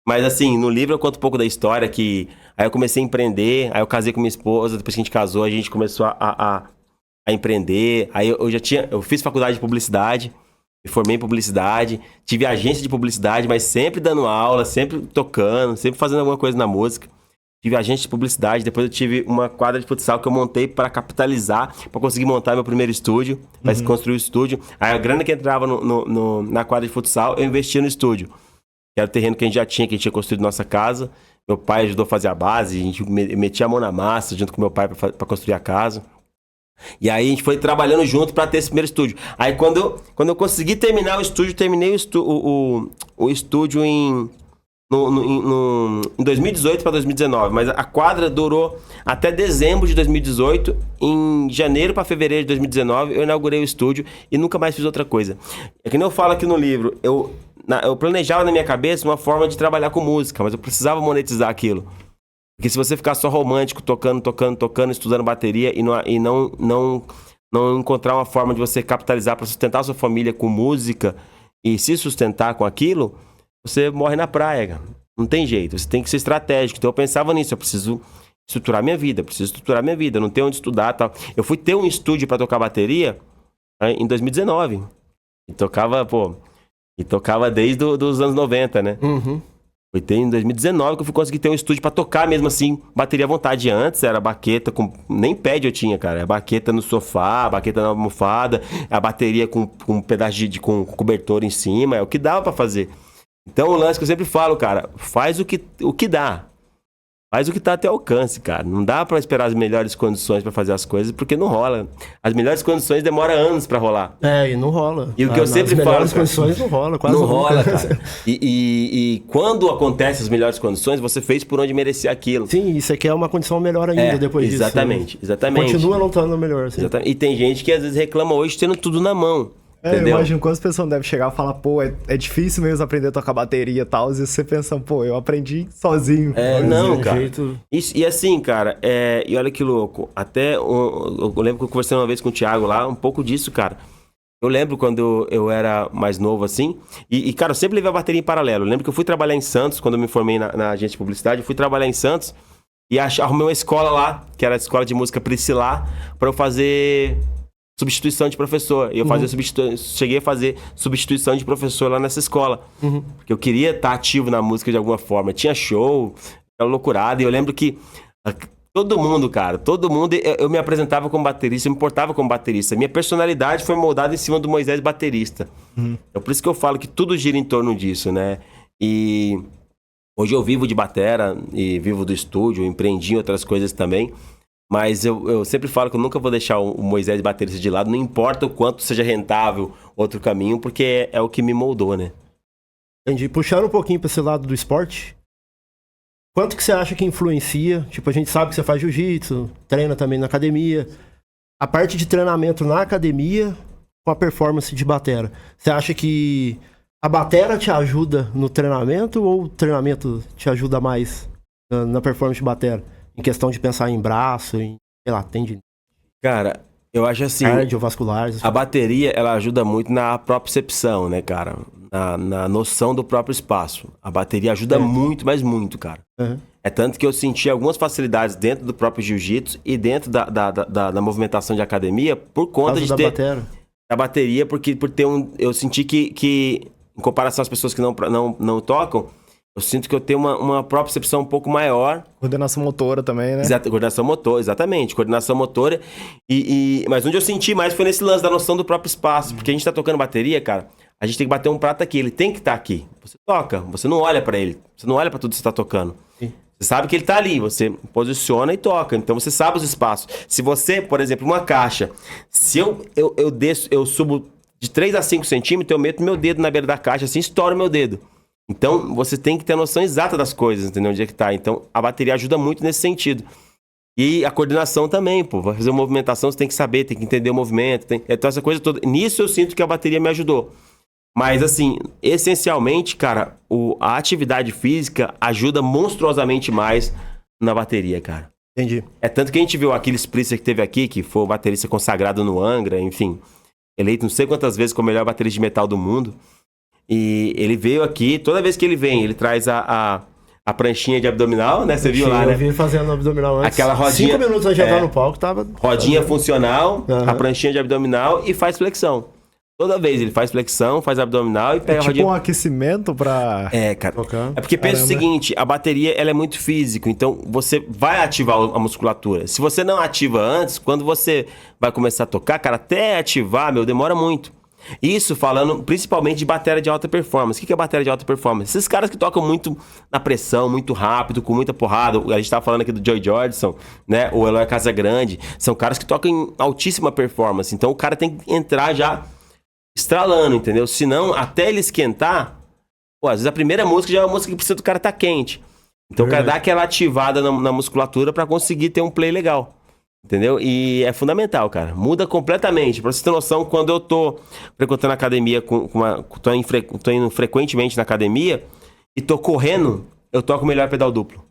Mas assim, no livro eu conto um pouco da história que... Aí eu comecei a empreender, aí eu casei com minha esposa, depois que a gente casou, a gente começou a empreender. Aí eu fiz faculdade de publicidade, me formei em publicidade, tive agência de publicidade, mas sempre dando aula, sempre tocando, sempre fazendo alguma coisa na música. Tive agência de publicidade, depois eu tive uma quadra de futsal que eu montei para capitalizar, para conseguir montar meu primeiro estúdio, para construir o estúdio. Aí a grana que entrava na quadra de futsal, eu investia no estúdio. Que era o terreno que a gente já tinha, que a gente tinha construído nossa casa. Meu pai ajudou a fazer a base, a gente metia a mão na massa junto com meu pai para construir a casa. E aí a gente foi trabalhando junto para ter esse primeiro estúdio. Aí quando eu consegui terminar o estúdio, terminei o estúdio em 2018 para 2019, mas a quadra durou até dezembro de 2018. Em janeiro para fevereiro de 2019 eu inaugurei o estúdio e nunca mais fiz outra coisa. É que nem eu falo aqui no livro, eu planejava na minha cabeça uma forma de trabalhar com música, mas eu precisava monetizar aquilo. Porque se você ficar só romântico, tocando, estudando bateria e não encontrar uma forma de você capitalizar para sustentar a sua família com música e se sustentar com aquilo, você morre na praia, cara. Não tem jeito, você tem que ser estratégico. Então eu pensava nisso, eu preciso estruturar minha vida, eu não tenho onde estudar e tal. Eu fui ter um estúdio para tocar bateria em 2019. E tocava desde os anos 90, né? Foi em 2019 que eu fui conseguir ter um estúdio pra tocar mesmo assim, bateria à vontade. Antes era baqueta com... Nem pad eu tinha, cara. Baqueta no sofá, baqueta na almofada, a bateria com um pedaço com cobertor em cima. É o que dava pra fazer. Então o lance que eu sempre falo, cara, faz o que dá. Faz o que tá até alcance, cara. Não dá pra esperar as melhores condições pra fazer as coisas, porque não rola. As melhores condições demoram anos pra rolar. E não rola. E o que eu sempre falo, as melhores condições não rola, quase não rola, cara. E quando acontecem as melhores condições, você fez por onde merecia aquilo. Sim, isso aqui é uma condição melhor ainda depois disso. Exatamente. Continua não estando melhor. Sim. Exatamente. E tem gente que às vezes reclama hoje tendo tudo na mão. Eu imagino quantas pessoas devem chegar e falar, pô, é difícil mesmo aprender a tocar bateria e tal, e você pensa, pô, eu aprendi sozinho. Não, cara. Isso, e assim, cara, e olha que louco, até eu lembro que eu conversei uma vez com o Thiago lá, um pouco disso, cara. Eu lembro quando eu era mais novo, assim, e cara, eu sempre levei a bateria em paralelo. Eu lembro que eu fui trabalhar em Santos, quando eu me formei na agência de publicidade, eu fui trabalhar em Santos e arrumei uma escola lá, que era a escola de música Priscilar, pra eu fazer... substituição de professor. E eu cheguei a fazer substituição de professor lá nessa escola. Porque eu queria estar ativo na música de alguma forma. Tinha show, era loucurada. E eu lembro que todo mundo, eu me apresentava como baterista, eu me portava como baterista. Minha personalidade foi moldada em cima do Moisés baterista. É por isso que eu falo que tudo gira em torno disso, né? E hoje eu vivo de batera e vivo do estúdio, empreendi em outras coisas também. Mas eu sempre falo que eu nunca vou deixar o Moisés baterista de lado, não importa o quanto seja rentável outro caminho, porque é o que me moldou, né? Entendi. Puxando um pouquinho para esse lado do esporte, quanto que você acha que influencia? Tipo, a gente sabe que você faz jiu-jitsu, treina também na academia. A parte de treinamento na academia com a performance de batera. Você acha que a batera te ajuda no treinamento ou o treinamento te ajuda mais na performance de batera? Em questão de pensar em braço, em, sei lá, tendinite. Cara, eu acho assim... cardiovasculares. A bateria, ela ajuda muito na propriocepção, né, cara? Na noção do próprio espaço. A bateria ajuda muito, mas muito, cara. É tanto que eu senti algumas facilidades dentro do próprio jiu-jitsu e dentro da movimentação de academia por conta de ter... A bateria, porque eu senti que, em comparação às pessoas que não tocam, eu sinto que eu tenho uma propriocepção um pouco maior. Coordenação motora também, né? Coordenação motora, exatamente. Coordenação motora. Mas onde eu senti mais foi nesse lance da noção do próprio espaço. Porque a gente tá tocando bateria, cara, a gente tem que bater um prato aqui. Ele tem que estar aqui. Você toca, você não olha pra ele. Você não olha pra tudo que você tá tocando. Sim. Você sabe que ele tá ali. Você posiciona e toca. Então você sabe os espaços. Se você, por exemplo, uma caixa, se eu subo de 3 a 5 centímetros, eu meto meu dedo na beira da caixa, assim, estouro meu dedo. Então, você tem que ter a noção exata das coisas, entendeu? Onde é que tá. Então, a bateria ajuda muito nesse sentido. E a coordenação também, pô. Vai fazer uma movimentação, você tem que saber, tem que entender o movimento. Então, essa coisa toda. Nisso, eu sinto que a bateria me ajudou. Mas, assim, essencialmente, cara, a atividade física ajuda monstruosamente mais na bateria, cara. Entendi. É tanto que a gente viu aquele Spritzer que teve aqui, que foi o baterista consagrado no Angra, enfim. Eleito não sei quantas vezes como o melhor baterista de metal do mundo. E ele veio aqui, toda vez que ele vem, ele traz a pranchinha de abdominal, né? Você viu lá, né? Eu vi fazendo abdominal antes. Aquela rodinha... 5 minutos antes de entrar no palco, tava... Rodinha funcional, a pranchinha de abdominal e faz flexão. Toda vez ele faz flexão, faz abdominal e pega a rodinha... um aquecimento pra... cara. É porque pensa o seguinte, a bateria ela é muito físico, então você vai ativar a musculatura. Se você não ativa antes, quando você vai começar a tocar, cara, até ativar, demora muito. Isso falando principalmente de bateria de alta performance. O que é bateria de alta performance? Esses caras que tocam muito na pressão, muito rápido, com muita porrada. A gente tava falando aqui do Joy Jordison, né? O Eloy Casagrande. São caras que tocam em altíssima performance. Então o cara tem que entrar já estralando, entendeu? Senão, até ele esquentar, às vezes a primeira música já é uma música que precisa do cara estar quente. Então o cara dá aquela ativada na musculatura pra conseguir ter um play legal. Entendeu? E é fundamental, cara. Muda completamente. Pra você ter noção, quando eu tô frequentando a academia, tô indo frequentemente na academia e tô correndo, eu toco melhor pedal duplo.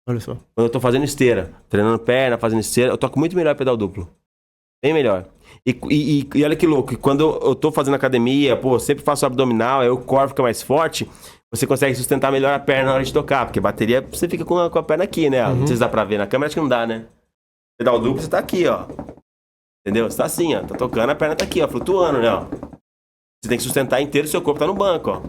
Olha só. Quando eu tô fazendo esteira, treinando perna, fazendo esteira, eu toco muito melhor pedal duplo. Bem melhor. E olha que louco, quando eu tô fazendo academia, sempre faço abdominal, aí o core fica mais forte, você consegue sustentar melhor a perna na hora de tocar, porque bateria você fica com a perna aqui, né? Não sei se dá pra ver na câmera, acho que não dá, né? Pedal duplo, você tá aqui, ó. Entendeu? Você tá assim, ó. Tá tocando, a perna tá aqui, ó. Flutuando, né? Ó. Você tem que sustentar inteiro, seu corpo tá no banco, ó.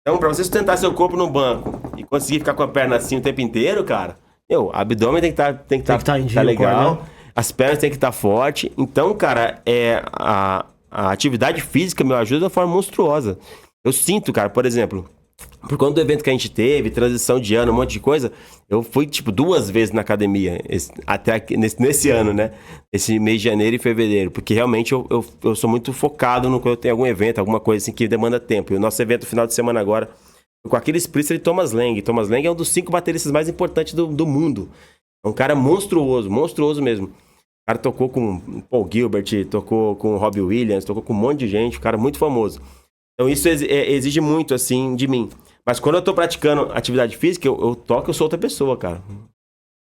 Então, pra você sustentar seu corpo no banco e conseguir ficar com a perna assim o tempo inteiro, cara, o abdômen tem que tá legal. As pernas tem que estar forte. Então, cara, a atividade física me ajuda de uma forma monstruosa. Eu sinto, cara, por exemplo... Por conta do evento que a gente teve, transição de ano, um monte de coisa, eu fui, 2 vezes na academia, até aqui, nesse ano, né? Esse mês de janeiro e fevereiro, porque realmente eu sou muito focado no quando eu tenho algum evento, alguma coisa assim que demanda tempo. E o nosso evento final de semana agora, com aquele Priester e Thomas Lang. Thomas Lang é um dos 5 bateristas mais importantes do mundo. É um cara monstruoso mesmo. O cara tocou com Paul Gilbert, tocou com Robbie Williams, tocou com um monte de gente, um cara muito famoso. Então isso exige muito, assim, de mim. Mas quando eu tô praticando atividade física, eu toco, eu sou outra pessoa, cara.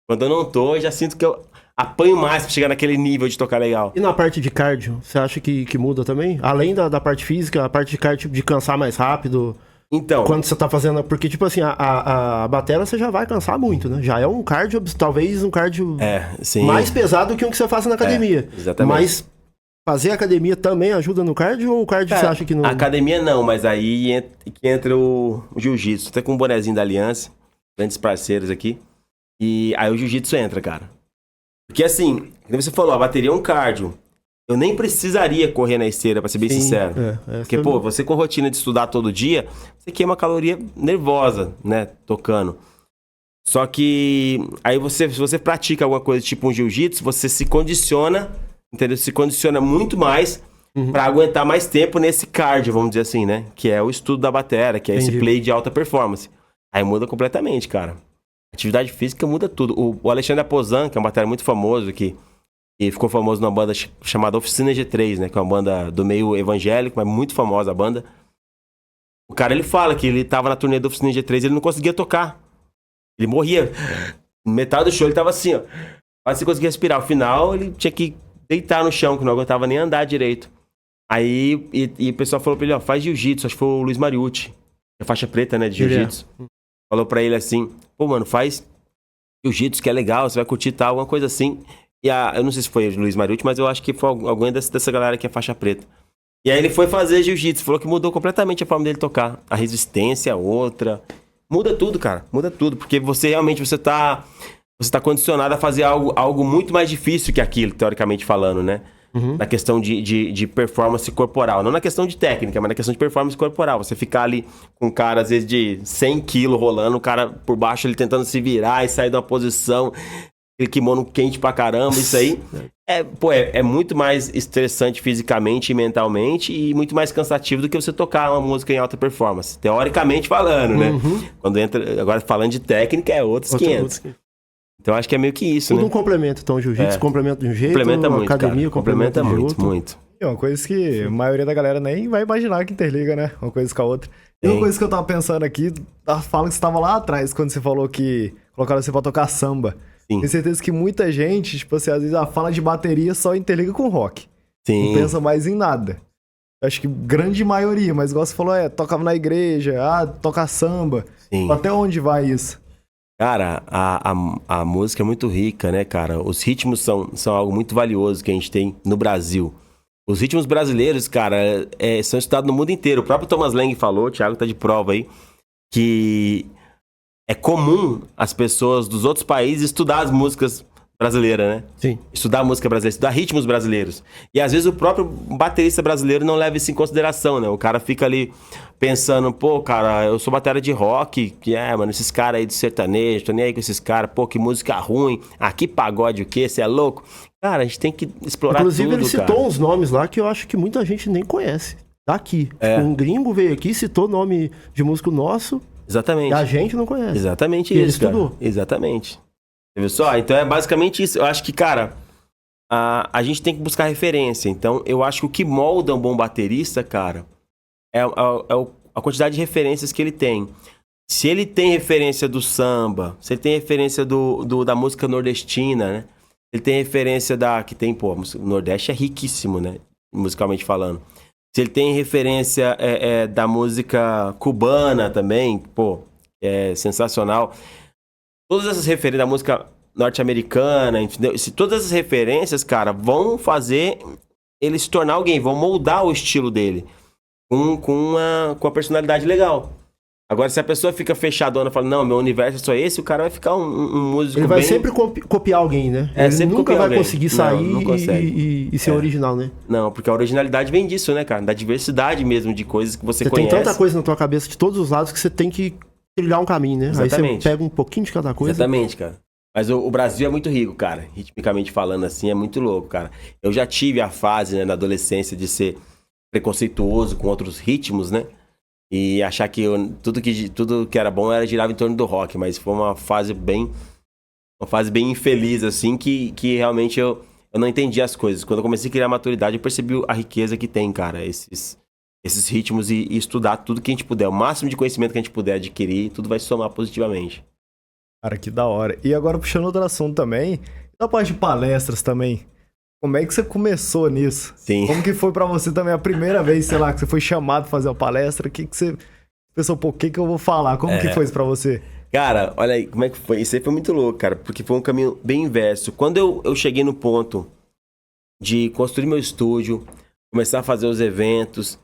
Quando eu não tô, eu já sinto que eu apanho mais pra chegar naquele nível de tocar legal. E na parte de cardio, você acha que muda também? Além da parte física, a parte de cardio de cansar mais rápido? Então... Quando você tá fazendo... Porque, assim, a bateria você já vai cansar muito, né? Já é um cardio, talvez um cardio mais pesado que um que você faz na academia. Exatamente. Mas... Fazer academia também ajuda no cardio ou o cardio você acha que não... Academia não, mas aí que entra o jiu-jitsu. Até com um bonezinho da Aliança, grandes parceiros aqui. E aí o jiu-jitsu entra, cara. Porque assim, como você falou, a bateria é um cardio. Eu nem precisaria correr na esteira, pra ser bem sincero. Porque, você com rotina de estudar todo dia, você queima caloria nervosa, né, tocando. Só que aí se você pratica alguma coisa tipo um jiu-jitsu, você se condiciona... Entendeu? Se condiciona muito mais pra aguentar mais tempo nesse cardio, vamos dizer assim, né? Que é o estudo da bateria, que é esse play de alta performance. Aí muda completamente, cara. Atividade física muda tudo. O Alexandre Aposan, que é um baterista muito famoso aqui, e ficou famoso numa banda chamada Oficina G3, né? Que é uma banda do meio evangélico, mas muito famosa a banda. O cara, ele fala que ele tava na turnê da Oficina G3 e ele não conseguia tocar. Ele morria. Metade do show ele tava assim, ó. Quase sem conseguir respirar. Ao final, ele tinha que deitar no chão, que não aguentava nem andar direito. Aí, e o pessoal falou pra ele, ó, faz jiu-jitsu. Acho que foi o Luiz Mariucci, a faixa preta, né, de jiu-jitsu. Falou pra ele assim, pô, mano, faz jiu-jitsu, que é legal, você vai curtir tal, alguma coisa assim. E eu não sei se foi o Luiz Mariucci, mas eu acho que foi alguém dessa galera que é faixa preta. E aí ele foi fazer jiu-jitsu, falou que mudou completamente a forma dele tocar. A resistência, outra. Muda tudo, cara, muda tudo. Porque você realmente, você tá condicionado a fazer algo muito mais difícil que aquilo, teoricamente falando, né? Na questão de performance corporal. Não na questão de técnica, mas na questão de performance corporal. Você ficar ali com um cara, às vezes, de 100 quilos rolando, o cara por baixo, ele tentando se virar e sair de uma posição, aquele kimono quente pra caramba, isso aí. É muito mais estressante fisicamente e mentalmente e muito mais cansativo do que você tocar uma música em alta performance. Teoricamente falando, né? Quando entra... Agora, falando de técnica, é outros 500. Então acho que é meio que isso, tudo né? Um complemento, então, jiu-jitsu complementa de um jeito, complementa muito, academia complementa muito. É uma coisa que a maioria da galera nem vai imaginar que interliga, né? Uma coisa com a outra. E uma coisa que eu tava pensando aqui, fala que você tava lá atrás, quando você falou que colocaram você pra tocar samba. Sim. Tenho certeza que muita gente, tipo assim, às vezes fala de bateria só interliga com rock. Sim. Não pensa mais em nada. acho que grande maioria, mas igual você falou, tocava na igreja, toca samba. Sim. Até onde vai isso? Cara, a música é muito rica, né, cara? Os ritmos são algo muito valioso que a gente tem no Brasil. Os ritmos brasileiros, cara, são estudados no mundo inteiro. O próprio Thomas Lang falou, o Thiago tá de prova aí, que é comum as pessoas dos outros países estudar as músicas brasileiras, né? Sim. Estudar a música brasileira, estudar ritmos brasileiros. E às vezes o próprio baterista brasileiro não leva isso em consideração, né? O cara fica ali pensando, pô, cara, eu sou bateria de rock, mano, esses caras aí de sertanejo, tô nem aí com esses caras, pô, que música ruim, que pagode o quê? Você é louco? Cara, a gente tem que explorar Inclusive, tudo, ele citou uns nomes lá que eu acho que muita gente nem conhece. Daqui. Um gringo veio aqui, citou nome de músico nosso. Exatamente. E a gente não conhece. Exatamente e isso, ele cara. Estudou. Exatamente. Viu só? Então é basicamente isso. Eu acho que, cara, a gente tem que buscar referência. Então, eu acho que o que molda um bom baterista, cara, é a quantidade de referências que ele tem. Se ele tem referência do samba, se ele tem referência da música nordestina, né? Ele tem referência que tem, pô, o Nordeste é riquíssimo, né? Musicalmente falando. Se ele tem referência da música cubana também, pô, é sensacional. Todas essas referências da música norte-americana, entendeu? Todas essas referências, cara, vão fazer ele se tornar alguém, vão moldar o estilo dele com a personalidade legal. Agora, se a pessoa fica fechadona e fala, não, meu universo é só esse, o cara vai ficar um músico Ele vai sempre copiar alguém, né? Ele nunca vai conseguir sair e ser original, né? Não, porque a originalidade vem disso, né, cara? Da diversidade mesmo de coisas que você conhece. Tem tanta coisa na tua cabeça de todos os lados que você tem que trilhar um caminho, né? Exatamente. Aí você pega um pouquinho de cada coisa. Exatamente, cara. Mas o Brasil é muito rico, cara. Ritmicamente falando assim, é muito louco, cara. Eu já tive a fase, né, na adolescência de ser preconceituoso com outros ritmos, né? E achar que tudo que era bom girava em torno do rock. Mas foi uma fase bem infeliz, assim, que realmente eu não entendi as coisas. Quando eu comecei a criar maturidade, eu percebi a riqueza que tem, cara, esses ritmos e estudar tudo que a gente puder. O máximo de conhecimento que a gente puder adquirir, tudo vai somar positivamente. Cara, que da hora. E agora, puxando outro assunto também, da parte de palestras também, como é que você começou nisso? Sim. Como que foi pra você também a primeira vez, sei lá, que você foi chamado pra fazer uma palestra? O que você pensou, pô, o que eu vou falar? Como que foi isso pra você? Cara, olha aí, como é que foi? Isso aí foi muito louco, cara, porque foi um caminho bem inverso. Quando eu cheguei no ponto de construir meu estúdio, começar a fazer os eventos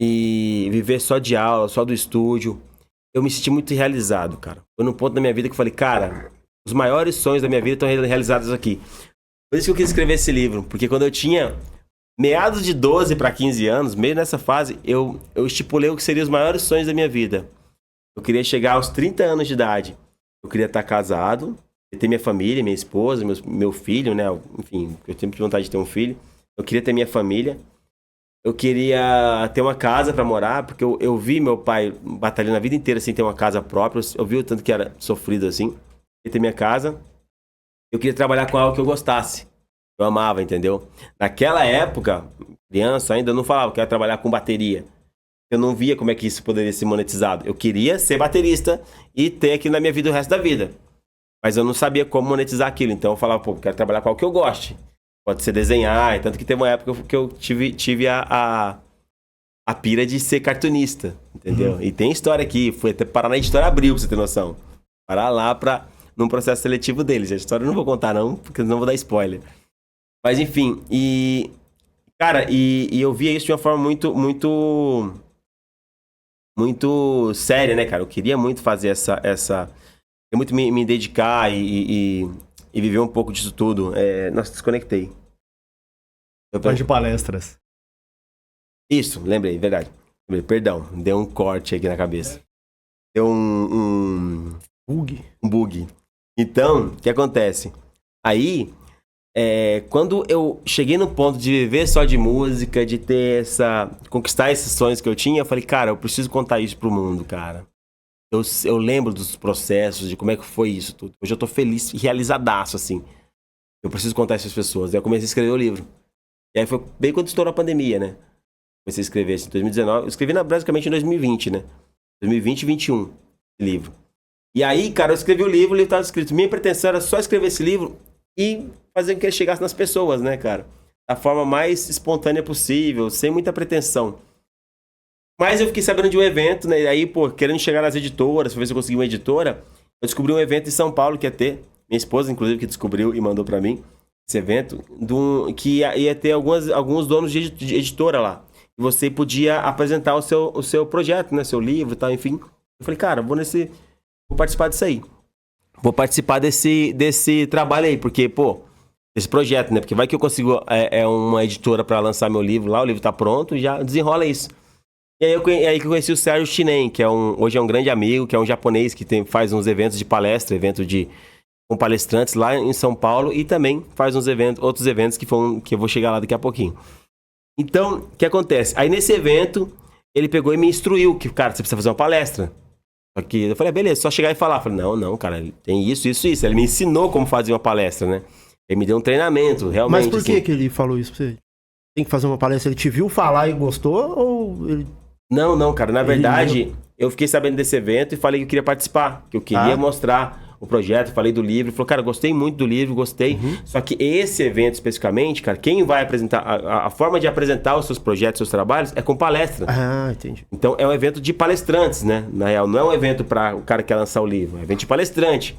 e viver só de aula, só do estúdio, eu me senti muito realizado, cara. Foi num ponto da minha vida que eu falei, cara, os maiores sonhos da minha vida estão realizados aqui. Por isso que eu quis escrever esse livro, porque quando eu tinha meados de 12 para 15 anos, meio nessa fase, eu estipulei o que seriam os maiores sonhos da minha vida. Eu queria chegar aos 30 anos de idade. Eu queria estar casado, ter minha família, minha esposa, meu filho, né? Enfim, eu tenho vontade de ter um filho. Eu queria ter minha família. Eu queria ter uma casa para morar, porque eu vi meu pai batalhando a vida inteira sem ter uma casa própria. Eu vi o tanto que era sofrido assim. Eu queria ter minha casa. Eu queria trabalhar com algo que eu gostasse. Eu amava, entendeu? Naquela época, criança ainda, eu não falava que eu ia trabalhar com bateria. Eu não via como é que isso poderia ser monetizado. Eu queria ser baterista e ter aquilo na minha vida o resto da vida. Mas eu não sabia como monetizar aquilo. Então eu falava, pô, quero trabalhar com algo que eu goste. Pode ser desenhar. Tanto que teve uma época que eu tive a pira de ser cartunista, entendeu? E tem história aqui. Fui até parar na Editora Abril, pra você ter noção. Parar lá num processo seletivo deles. A história eu não vou contar não, porque senão eu vou dar spoiler. Mas enfim, cara, eu via isso de uma forma muito séria, né, cara? Eu queria muito fazer eu muito me dedicar e viver um pouco disso tudo. Nossa, desconectei. Parte de palestras. Isso, lembrei, verdade. Perdão, deu um corte aqui na cabeça. Deu um bug. Então, o que acontece? Aí, quando eu cheguei no ponto de viver só de música, de ter conquistar esses sonhos que eu tinha, eu falei, cara, eu preciso contar isso pro mundo, cara. Eu lembro dos processos, de como é que foi isso tudo. Hoje eu tô feliz e realizadaço, assim. Eu preciso contar isso às pessoas. Aí eu comecei a escrever o livro. E aí foi bem quando estourou a pandemia, né? Comecei a escrever assim, em 2019. Eu escrevi basicamente em 2020, né? 2020 e 2021, esse livro. E aí, cara, eu escrevi o livro estava escrito. Minha pretensão era só escrever esse livro e fazer com que ele chegasse nas pessoas, né, cara? da forma mais espontânea possível, sem muita pretensão. Mas eu fiquei sabendo de um evento, né? E aí, pô, querendo chegar nas editoras, pra ver se eu consegui uma editora, eu descobri um evento em São Paulo que ia ter. Minha esposa, inclusive, que descobriu e mandou pra mim esse evento, que ia ter alguns donos de editora lá. E você podia apresentar o seu projeto, né? Seu livro e tal, enfim. Eu falei, cara, vou participar disso aí. Vou participar desse trabalho aí, porque, pô, esse projeto, né? Porque vai que eu consigo uma editora pra lançar meu livro lá, o livro tá pronto, já desenrola isso. E aí que eu conheci o Sérgio Shinen, que hoje é um grande amigo, que é um japonês que faz uns eventos de palestra, com palestrantes lá em São Paulo, e também faz outros eventos que eu vou chegar lá daqui a pouquinho. Então, o que acontece? Aí nesse evento, ele pegou e me instruiu que, cara, você precisa fazer uma palestra. Só que eu falei, beleza, só chegar e falar. Eu falei, não, cara, tem isso. Ele me ensinou como fazer uma palestra, né? Ele me deu um treinamento, realmente. Mas por que ele falou isso pra você? Tem que fazer uma palestra, ele te viu falar e gostou, ou ele... Não, cara, na verdade, eu fiquei sabendo desse evento e falei que eu queria participar, que eu queria mostrar o projeto, falei do livro, ele falou, cara, gostei muito do livro, gostei, só que esse evento especificamente, cara, quem vai apresentar, a forma de apresentar os seus projetos, seus trabalhos, é com palestra. Ah, entendi. Então, é um evento de palestrantes, né, na real, não é um evento para o cara que quer lançar o livro, é um evento de palestrante.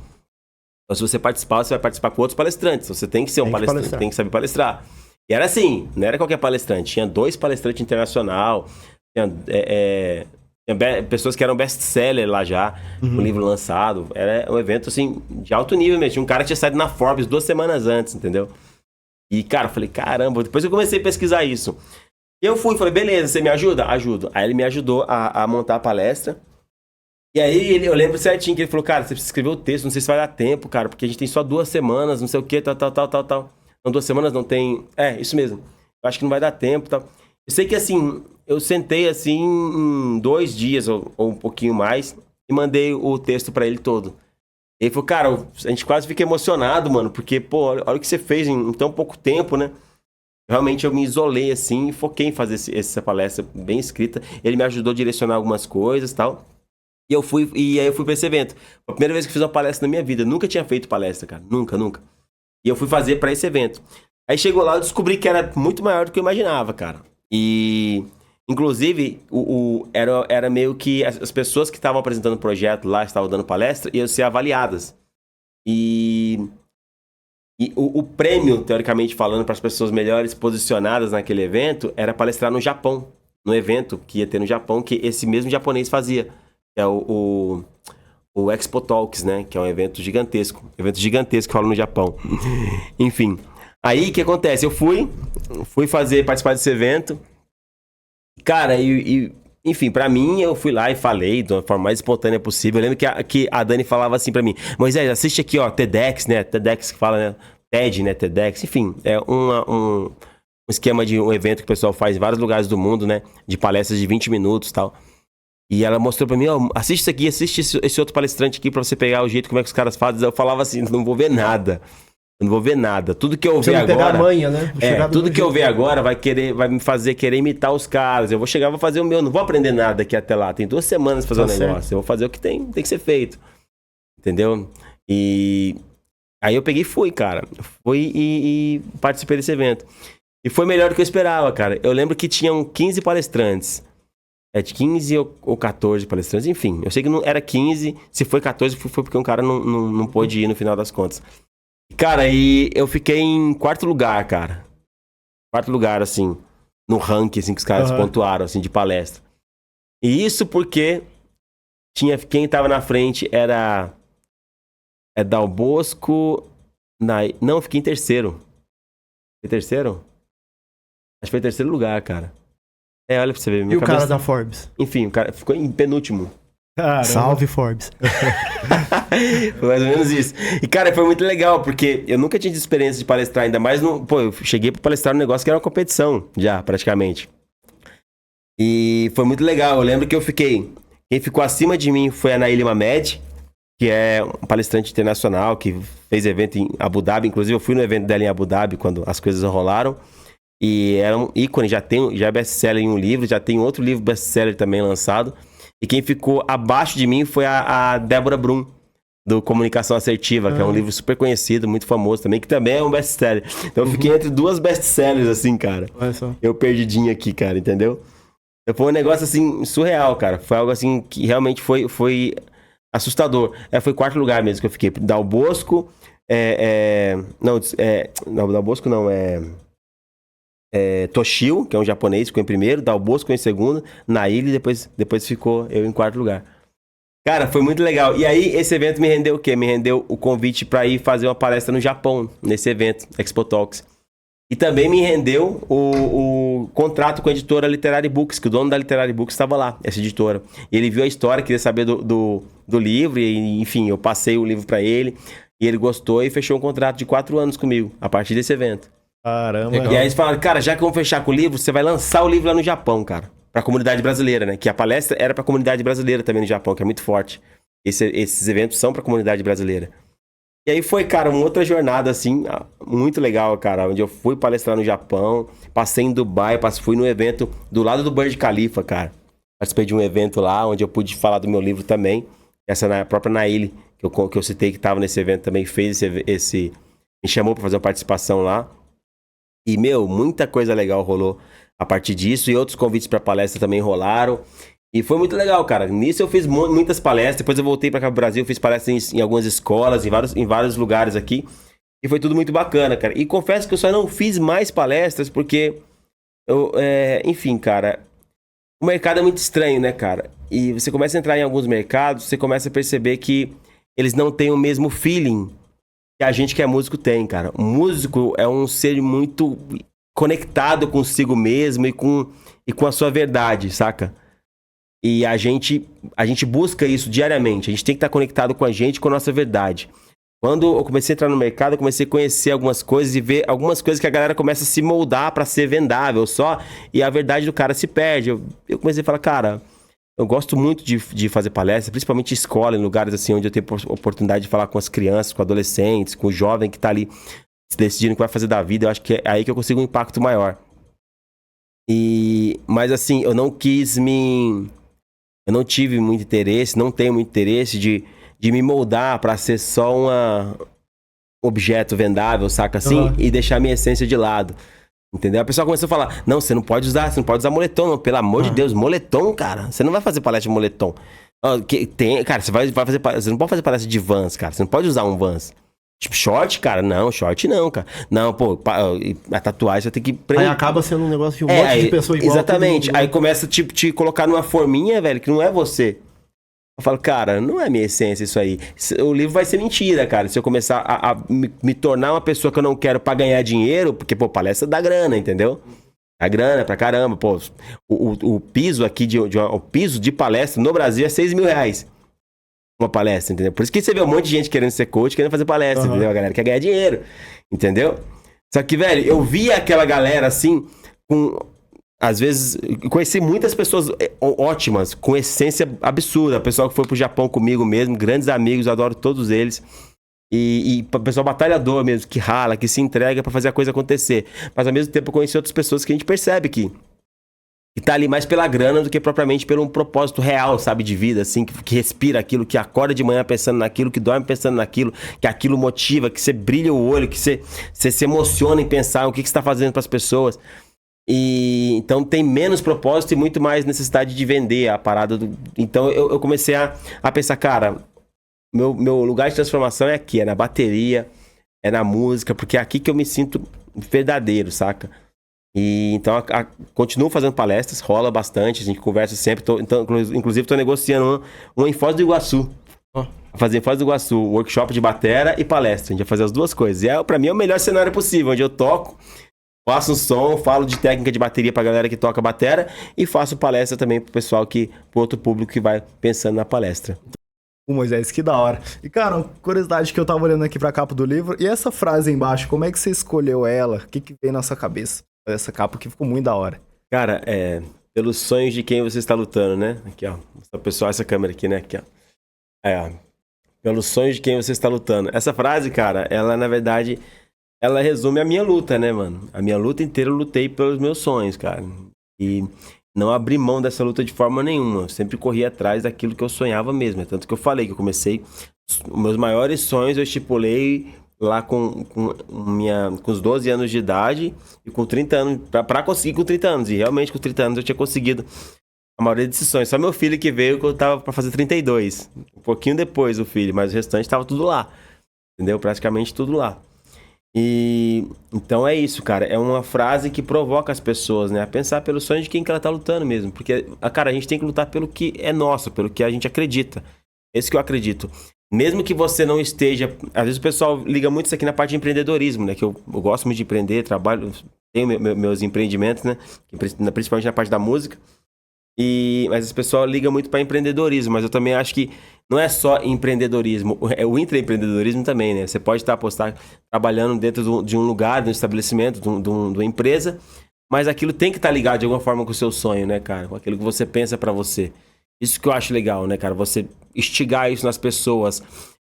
Então, se você participar, você vai participar com outros palestrantes, você tem que ser um palestrante, tem que saber palestrar. E era assim, não era qualquer palestrante, tinha 2 palestrantes internacional, tinha pessoas que eram best-seller lá já, com o livro lançado. Era um evento, assim, de alto nível mesmo. Tinha um cara que tinha saído na Forbes 2 semanas antes, entendeu? E, cara, eu falei, caramba, depois eu comecei a pesquisar isso. E eu falei, beleza, você me ajuda? Ajudo. Aí ele me ajudou a montar a palestra. E aí eu lembro certinho que ele falou, cara, você precisa escrever o texto, não sei se vai dar tempo, cara, porque a gente tem só 2 semanas, não sei o que, tal. Não, 2 semanas não tem... Isso mesmo. Eu acho que não vai dar tempo, tal. Eu sei que, assim, eu sentei, assim, em 2 dias ou um pouquinho mais e mandei o texto pra ele todo. E ele falou, cara, a gente quase fica emocionado, mano, porque, pô, olha o que você fez em tão pouco tempo, né? Realmente eu me isolei, assim, e foquei em fazer essa palestra bem escrita. Ele me ajudou a direcionar algumas coisas e tal. E aí eu fui pra esse evento. Foi a primeira vez que eu fiz uma palestra na minha vida. Eu nunca tinha feito palestra, cara. Nunca. E eu fui fazer pra esse evento. Aí chegou lá, eu descobri que era muito maior do que eu imaginava, cara. E, inclusive, era meio que as pessoas que estavam apresentando o projeto lá, estavam dando palestra, iam ser avaliadas. E o prêmio, teoricamente falando, para as pessoas melhores posicionadas naquele evento, era palestrar no Japão. No evento que ia ter no Japão, que esse mesmo japonês fazia. Que é o Expo Talks, né? Que é um evento gigantesco. Que rola no Japão. Enfim. Aí, o que acontece? Eu fui participar desse evento. Cara, enfim, pra mim, eu fui lá e falei de uma forma mais espontânea possível. Eu lembro que a Dani falava assim pra mim, Moisés, assiste aqui, ó, TEDx, né? TEDx que fala, né? TED, né? TEDx, enfim. É um esquema de um evento que o pessoal faz em vários lugares do mundo, né? De palestras de 20 minutos e tal. E ela mostrou pra mim, ó, assiste isso aqui, assiste esse outro palestrante aqui pra você pegar o jeito como é que os caras fazem. Eu falava assim, não vou ver nada. Eu não vou ver nada. Tudo que eu ver agora... pegar a manha, né? Tudo que eu ver agora vai me fazer querer imitar os caras. Eu vou chegar, vou fazer o meu. Não vou aprender nada daqui até lá. Tem 2 semanas pra fazer um negócio. Eu vou fazer o que tem que ser feito. Entendeu? E aí eu peguei e fui, cara. Fui e participei desse evento. E foi melhor do que eu esperava, cara. Eu lembro que tinham 15 palestrantes. De 15 ou 14 palestrantes, enfim. Eu sei que não era 15. Se foi 14, foi porque um cara não pôde ir no final das contas. Cara, e eu fiquei em 4º lugar, cara. 4º lugar, assim, no ranking, assim, que os caras pontuaram, assim, de palestra. E isso porque quem tava na frente era Dal Bosco... Não, eu fiquei em 3º. Foi 3º? Acho que foi 3º lugar, cara. Olha pra você ver. E o cara da Forbes? Enfim, o cara ficou em penúltimo. Caramba. Salve, Forbes. Foi mais ou menos isso. E, cara, foi muito legal, porque eu nunca tinha tido experiência de palestrar, ainda mais no... Pô, eu cheguei pra palestrar num negócio que era uma competição, já, praticamente. E foi muito legal. Eu lembro que quem ficou acima de mim foi a Naíli Mamed, que é um palestrante internacional, que fez evento em Abu Dhabi. Inclusive, eu fui no evento dela em Abu Dhabi, quando as coisas rolaram. E era um ícone, já é best-seller em um livro, já tem outro livro best-seller também lançado. E quem ficou abaixo de mim foi a Débora Brum, do Comunicação Assertiva, que é um livro super conhecido, muito famoso também, que também é um best-seller. Então eu fiquei entre duas best-sellers, assim, cara. Olha só. Eu perdidinho aqui, cara, entendeu? Foi um negócio, assim, surreal, cara. Foi algo, assim, que realmente foi assustador. Foi 4º lugar mesmo que eu fiquei. Dal Bosco, não, Dal Bosco não, Toshio, que é um japonês, ficou em primeiro, Dal Bosco ficou em segundo, Naili, depois ficou eu em 4º lugar. Cara, foi muito legal. E aí, esse evento me rendeu o quê? Me rendeu o convite para ir fazer uma palestra no Japão, nesse evento, Expo Talks. E também me rendeu o contrato com a editora Literary Books, que o dono da Literary Books estava lá, essa editora. E ele viu a história, queria saber do livro, e enfim, eu passei o livro para ele, e ele gostou e fechou um contrato de 4 anos comigo, a partir desse evento. Caramba. E aí eles falaram, cara, já que vamos fechar com o livro, você vai lançar o livro lá no Japão, cara. Pra comunidade brasileira, né? Que a palestra era pra comunidade brasileira também no Japão, que é muito forte. Esses eventos são pra comunidade brasileira. E aí foi, cara, uma outra jornada, assim, muito legal, cara. Onde eu fui palestrar no Japão, passei em Dubai, fui no evento do lado do Burj Khalifa, cara. Participei de um evento lá, onde eu pude falar do meu livro também. Essa própria Naili, que eu citei, que tava nesse evento também, fez me chamou pra fazer uma participação lá. E, muita coisa legal rolou a partir disso, e outros convites para palestra também rolaram. E foi muito legal, cara. Nisso eu fiz muitas palestras, depois eu voltei para cá pro Brasil, fiz palestras em algumas escolas, em vários lugares aqui. E foi tudo muito bacana, cara. E confesso que eu só não fiz mais palestras porque, enfim, cara, o mercado é muito estranho, né, cara? E você começa a entrar em alguns mercados, você começa a perceber que eles não têm o mesmo feeling que a gente que é músico tem, cara. O músico é um ser muito conectado consigo mesmo e com a sua verdade, saca? E a gente busca isso diariamente. A gente tem que estar conectado com a gente, com a nossa verdade. Quando eu comecei a entrar no mercado, eu comecei a conhecer algumas coisas e ver algumas coisas que a galera começa a se moldar pra ser vendável só, e a verdade do cara se perde. Eu comecei a falar, cara, eu gosto muito de fazer palestras, principalmente em escola, em lugares assim onde eu tenho oportunidade de falar com as crianças, com adolescentes, com o jovem que tá ali decidindo o que vai fazer da vida. Eu acho que é aí que eu consigo um impacto maior. Mas assim, eu não tive muito interesse, não tenho muito interesse de me moldar pra ser só um objeto vendável, saca assim? E deixar minha essência de lado. Entendeu? A pessoa começou a falar, não, você não pode usar moletom, não. Pelo amor de Deus, moletom, cara. Você não vai fazer palestra de moletom. Cara, você não pode fazer palestra de Vans, cara. Você não pode usar um Vans. Tipo, short, cara? Não, short não, cara. Não, pô, a tatuagem você tem que... Aí acaba sendo um negócio de um monte de pessoa igual. Exatamente. Aí começa, tipo, te colocar numa forminha, velho, que não é você. Eu falo, cara, não é minha essência isso aí. O livro vai ser mentira, cara. Se eu começar a me tornar uma pessoa que eu não quero pra ganhar dinheiro, porque, pô, palestra dá grana, entendeu? Dá grana pra caramba, pô. O piso aqui, o piso de palestra no Brasil é R$6.000. Uma palestra, entendeu? Por isso que você vê um monte de gente querendo ser coach, querendo fazer palestra, entendeu? A galera quer ganhar dinheiro, entendeu? Só que, velho, eu via aquela galera assim, às vezes, conheci muitas pessoas ótimas, com essência absurda. Pessoal que foi pro Japão comigo mesmo, grandes amigos, eu adoro todos eles. E pessoal batalhador mesmo, que rala, que se entrega pra fazer a coisa acontecer. Mas ao mesmo tempo eu conheci outras pessoas que a gente percebe que tá ali mais pela grana do que propriamente pelo um propósito real, sabe, de vida, assim, que respira aquilo, que acorda de manhã pensando naquilo, que dorme pensando naquilo, que aquilo motiva, que você brilha o olho, que você se emociona em pensar o que você tá fazendo pras pessoas. E então tem menos propósito e muito mais necessidade de vender a parada. Então eu comecei a pensar, cara, meu lugar de transformação é aqui, é na bateria, é na música, porque é aqui que eu me sinto verdadeiro, saca? E então continuo fazendo palestras, rola bastante, a gente conversa sempre. Inclusive tô negociando uma em Foz do Iguaçu. Fazer em Foz do Iguaçu, workshop de batera e palestra. A gente vai fazer as duas coisas. E pra mim é o melhor cenário possível, onde eu toco, faço um som, falo de técnica de bateria pra galera que toca batera e faço palestra também pro pessoal pro outro público que vai pensando na palestra. Moisés, que da hora. E, cara, uma curiosidade que eu tava olhando aqui pra capa do livro, e essa frase aí embaixo, como é que você escolheu ela? O que veio na sua cabeça? Essa capa que ficou muito da hora. Cara, pelos sonhos de quem você está lutando, né? Aqui, ó. Pessoal, essa câmera aqui, né? Aqui, ó. Pelos sonhos de quem você está lutando. Essa frase, cara, ela, na verdade, ela resume a minha luta, né, mano? A minha luta inteira eu lutei pelos meus sonhos, cara. E não abri mão dessa luta de forma nenhuma. Eu sempre corri atrás daquilo que eu sonhava mesmo. É tanto que eu falei que eu comecei... Os meus maiores sonhos eu estipulei lá com os 12 anos de idade e com 30 anos, pra conseguir com 30 anos. E realmente com 30 anos eu tinha conseguido a maioria desses sonhos. Só meu filho que veio que eu tava pra fazer 32. Um pouquinho depois o filho, mas o restante tava tudo lá. Entendeu? Praticamente tudo lá. E então é isso, cara. É uma frase que provoca as pessoas, né? A pensar pelo sonho de quem que ela tá lutando mesmo. Porque, cara, a gente tem que lutar pelo que é nosso, pelo que a gente acredita. Esse que eu acredito. Mesmo que você não esteja... Às vezes o pessoal liga muito isso aqui na parte de empreendedorismo, né? Que eu gosto muito de empreender, trabalho... Tenho meus empreendimentos, né? Principalmente na parte da música. Mas esse pessoal liga muito para empreendedorismo. Mas eu também acho que não é só empreendedorismo. É o intraempreendedorismo também, né? Você pode estar trabalhando dentro de um lugar, de um estabelecimento, de uma empresa. Mas aquilo tem que estar ligado de alguma forma com o seu sonho, né, cara? Com aquilo que você pensa para você. Isso que eu acho legal, né, cara? Você instigar isso nas pessoas.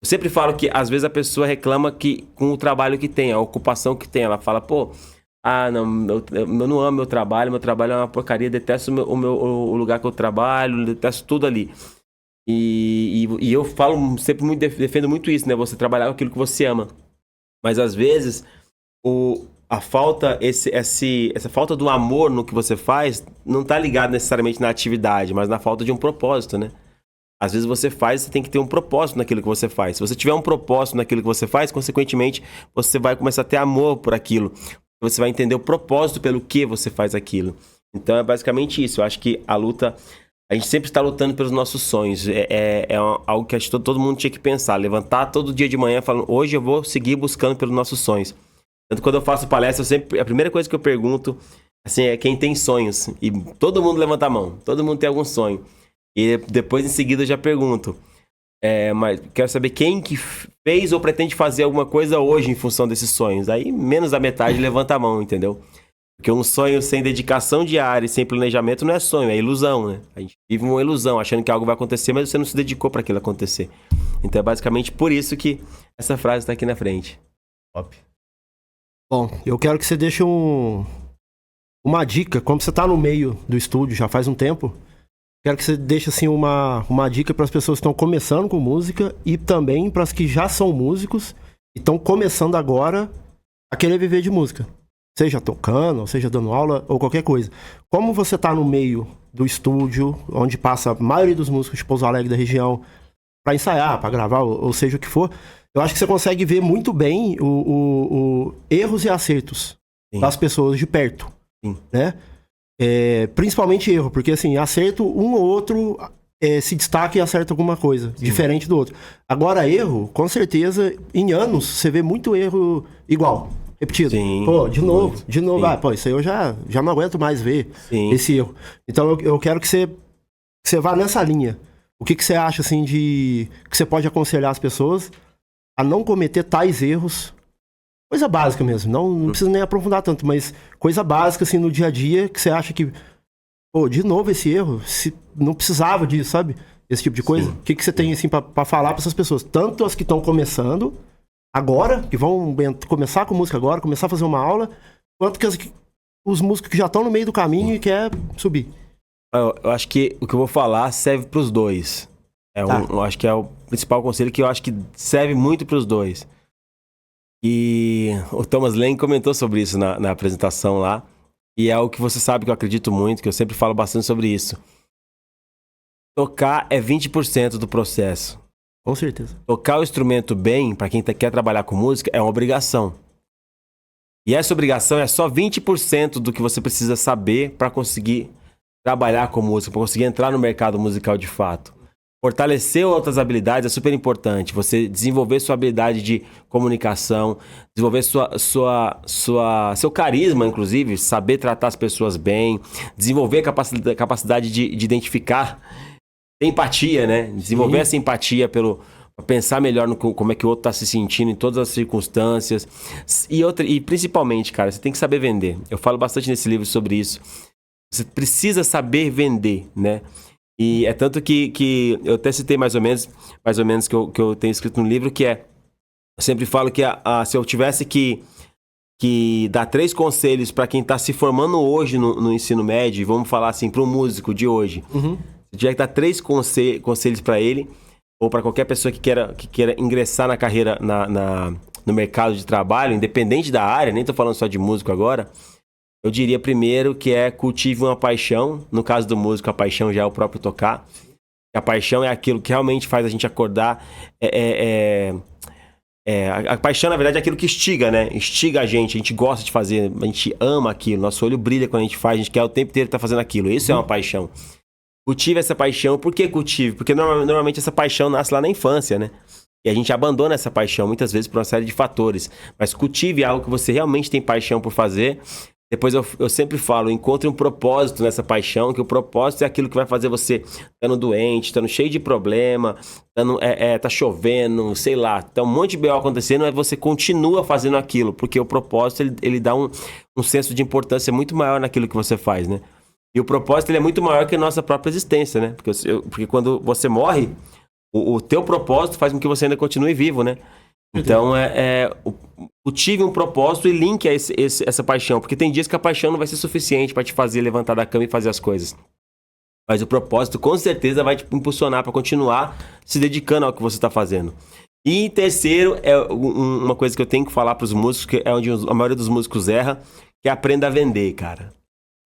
Eu sempre falo que, às vezes, a pessoa reclama que com o trabalho que tem, a ocupação que tem. Ela fala, pô, não, eu não amo meu trabalho é uma porcaria, detesto o lugar que eu trabalho, detesto tudo ali. E eu falo sempre muito, defendo muito isso, né? Você trabalhar com aquilo que você ama. Mas, às vezes, essa falta do amor no que você faz não tá ligado necessariamente na atividade, mas na falta de um propósito, né? Às vezes você tem que ter um propósito naquilo que você faz. Se você tiver um propósito naquilo que você faz, consequentemente, você vai começar a ter amor por aquilo. Você vai entender o propósito pelo que você faz aquilo. Então é basicamente isso. Eu acho que a luta... A gente sempre está lutando pelos nossos sonhos. Algo que acho que todo mundo tinha que pensar. Levantar todo dia de manhã falando, hoje eu vou seguir buscando pelos nossos sonhos. Tanto quando eu faço palestra, a primeira coisa que eu pergunto assim, é quem tem sonhos. E todo mundo levanta a mão. Todo mundo tem algum sonho. E depois, em seguida, eu já pergunto. Mas quero saber quem que fez ou pretende fazer alguma coisa hoje em função desses sonhos. Aí, menos da metade levanta a mão, entendeu? Porque um sonho sem dedicação diária e sem planejamento não é sonho, é ilusão, né? A gente vive uma ilusão, achando que algo vai acontecer, mas você não se dedicou para aquilo acontecer. Então é basicamente por isso que essa frase está aqui na frente. Top. Bom, eu quero que você deixe uma dica, como você está no meio do estúdio já faz um tempo, quero que você deixe assim uma dica para as pessoas que estão começando com música e também para as que já são músicos e estão começando agora a querer viver de música. Seja tocando, ou seja dando aula, ou qualquer coisa. Como você tá no meio do estúdio, onde passa a maioria dos músicos de Pouso Alegre da região, para ensaiar, para gravar, ou seja o que for, eu acho que você consegue ver muito bem erros e acertos das pessoas de perto. Sim. Né? Principalmente erro, porque assim, acerto um ou outro se destaca e acerta alguma coisa, diferente do outro. Agora, erro, com certeza, em anos, você vê muito erro igual. Repetido. Sim, pô, de novo. Sim. Isso aí eu já não aguento mais ver esse erro. Então eu quero que você vá nessa linha. O que você acha, assim, que você pode aconselhar as pessoas a não cometer tais erros? Coisa básica mesmo, não precisa nem aprofundar tanto, mas coisa básica, assim, no dia a dia, que você acha que, pô, de novo esse erro, não precisava disso, sabe? Esse tipo de coisa. Sim. O que você tem, assim, pra falar pra essas pessoas? Tanto as que estão começando agora, que vão começar com música agora, começar a fazer uma aula, quanto que os músicos que já estão no meio do caminho e quer subir. Eu acho que o que eu vou falar serve pros dois. Eu acho que é o principal conselho que eu acho que serve muito pros dois. E o Thomas Lane comentou sobre isso na apresentação lá. E é o que você sabe que eu acredito muito, que eu sempre falo bastante sobre isso. Tocar é 20% do processo. Com certeza. Tocar o instrumento bem, para quem quer trabalhar com música, é uma obrigação. E essa obrigação é só 20% do que você precisa saber para conseguir trabalhar com música, para conseguir entrar no mercado musical de fato. Fortalecer outras habilidades é super importante. Você desenvolver sua habilidade de comunicação, desenvolver seu carisma, inclusive, saber tratar as pessoas bem, desenvolver a capacidade de identificar empatia, né? Desenvolver essa empatia pra pensar melhor no como é que o outro tá se sentindo em todas as circunstâncias. E principalmente, cara, você tem que saber vender. Eu falo bastante nesse livro sobre isso. Você precisa saber vender, né? E é tanto que eu até citei mais ou menos que eu tenho escrito no livro, que eu sempre falo que se eu tivesse que que dá 3 conselhos para quem tá se formando hoje no ensino médio, vamos falar assim, para um músico de hoje. Se tiver que dar 3 conselhos para ele, ou para qualquer pessoa que queira ingressar na carreira, no mercado de trabalho, independente da área, nem tô falando só de músico agora, eu diria primeiro que cultive uma paixão. No caso do músico, a paixão já é o próprio tocar. A paixão é aquilo que realmente faz a gente acordar. A paixão, na verdade, é aquilo que instiga, né? Instiga a gente gosta de fazer, a gente ama aquilo, nosso olho brilha quando a gente faz, a gente quer o tempo inteiro estar fazendo aquilo. Isso é uma paixão. Cultive essa paixão. Por que cultive? Porque normalmente essa paixão nasce lá na infância, né? E a gente abandona essa paixão muitas vezes por uma série de fatores. Mas cultive algo que você realmente tem paixão por fazer. Depois eu sempre falo, encontre um propósito nessa paixão, que o propósito é aquilo que vai fazer você estando doente, estando cheio de problema, tá chovendo, sei lá, tá um monte de BO acontecendo, mas você continua fazendo aquilo, porque o propósito ele dá um senso de importância muito maior naquilo que você faz, né? E o propósito ele é muito maior que a nossa própria existência, né? Porque quando você morre, o teu propósito faz com que você ainda continue vivo, né? Então, cultive um propósito e linke essa paixão. Porque tem dias que a paixão não vai ser suficiente para te fazer levantar da cama e fazer as coisas. Mas o propósito, com certeza, vai te impulsionar para continuar se dedicando ao que você está fazendo. E terceiro, uma coisa que eu tenho que falar para os músicos, que é onde a maioria dos músicos erra, que é aprenda a vender, cara.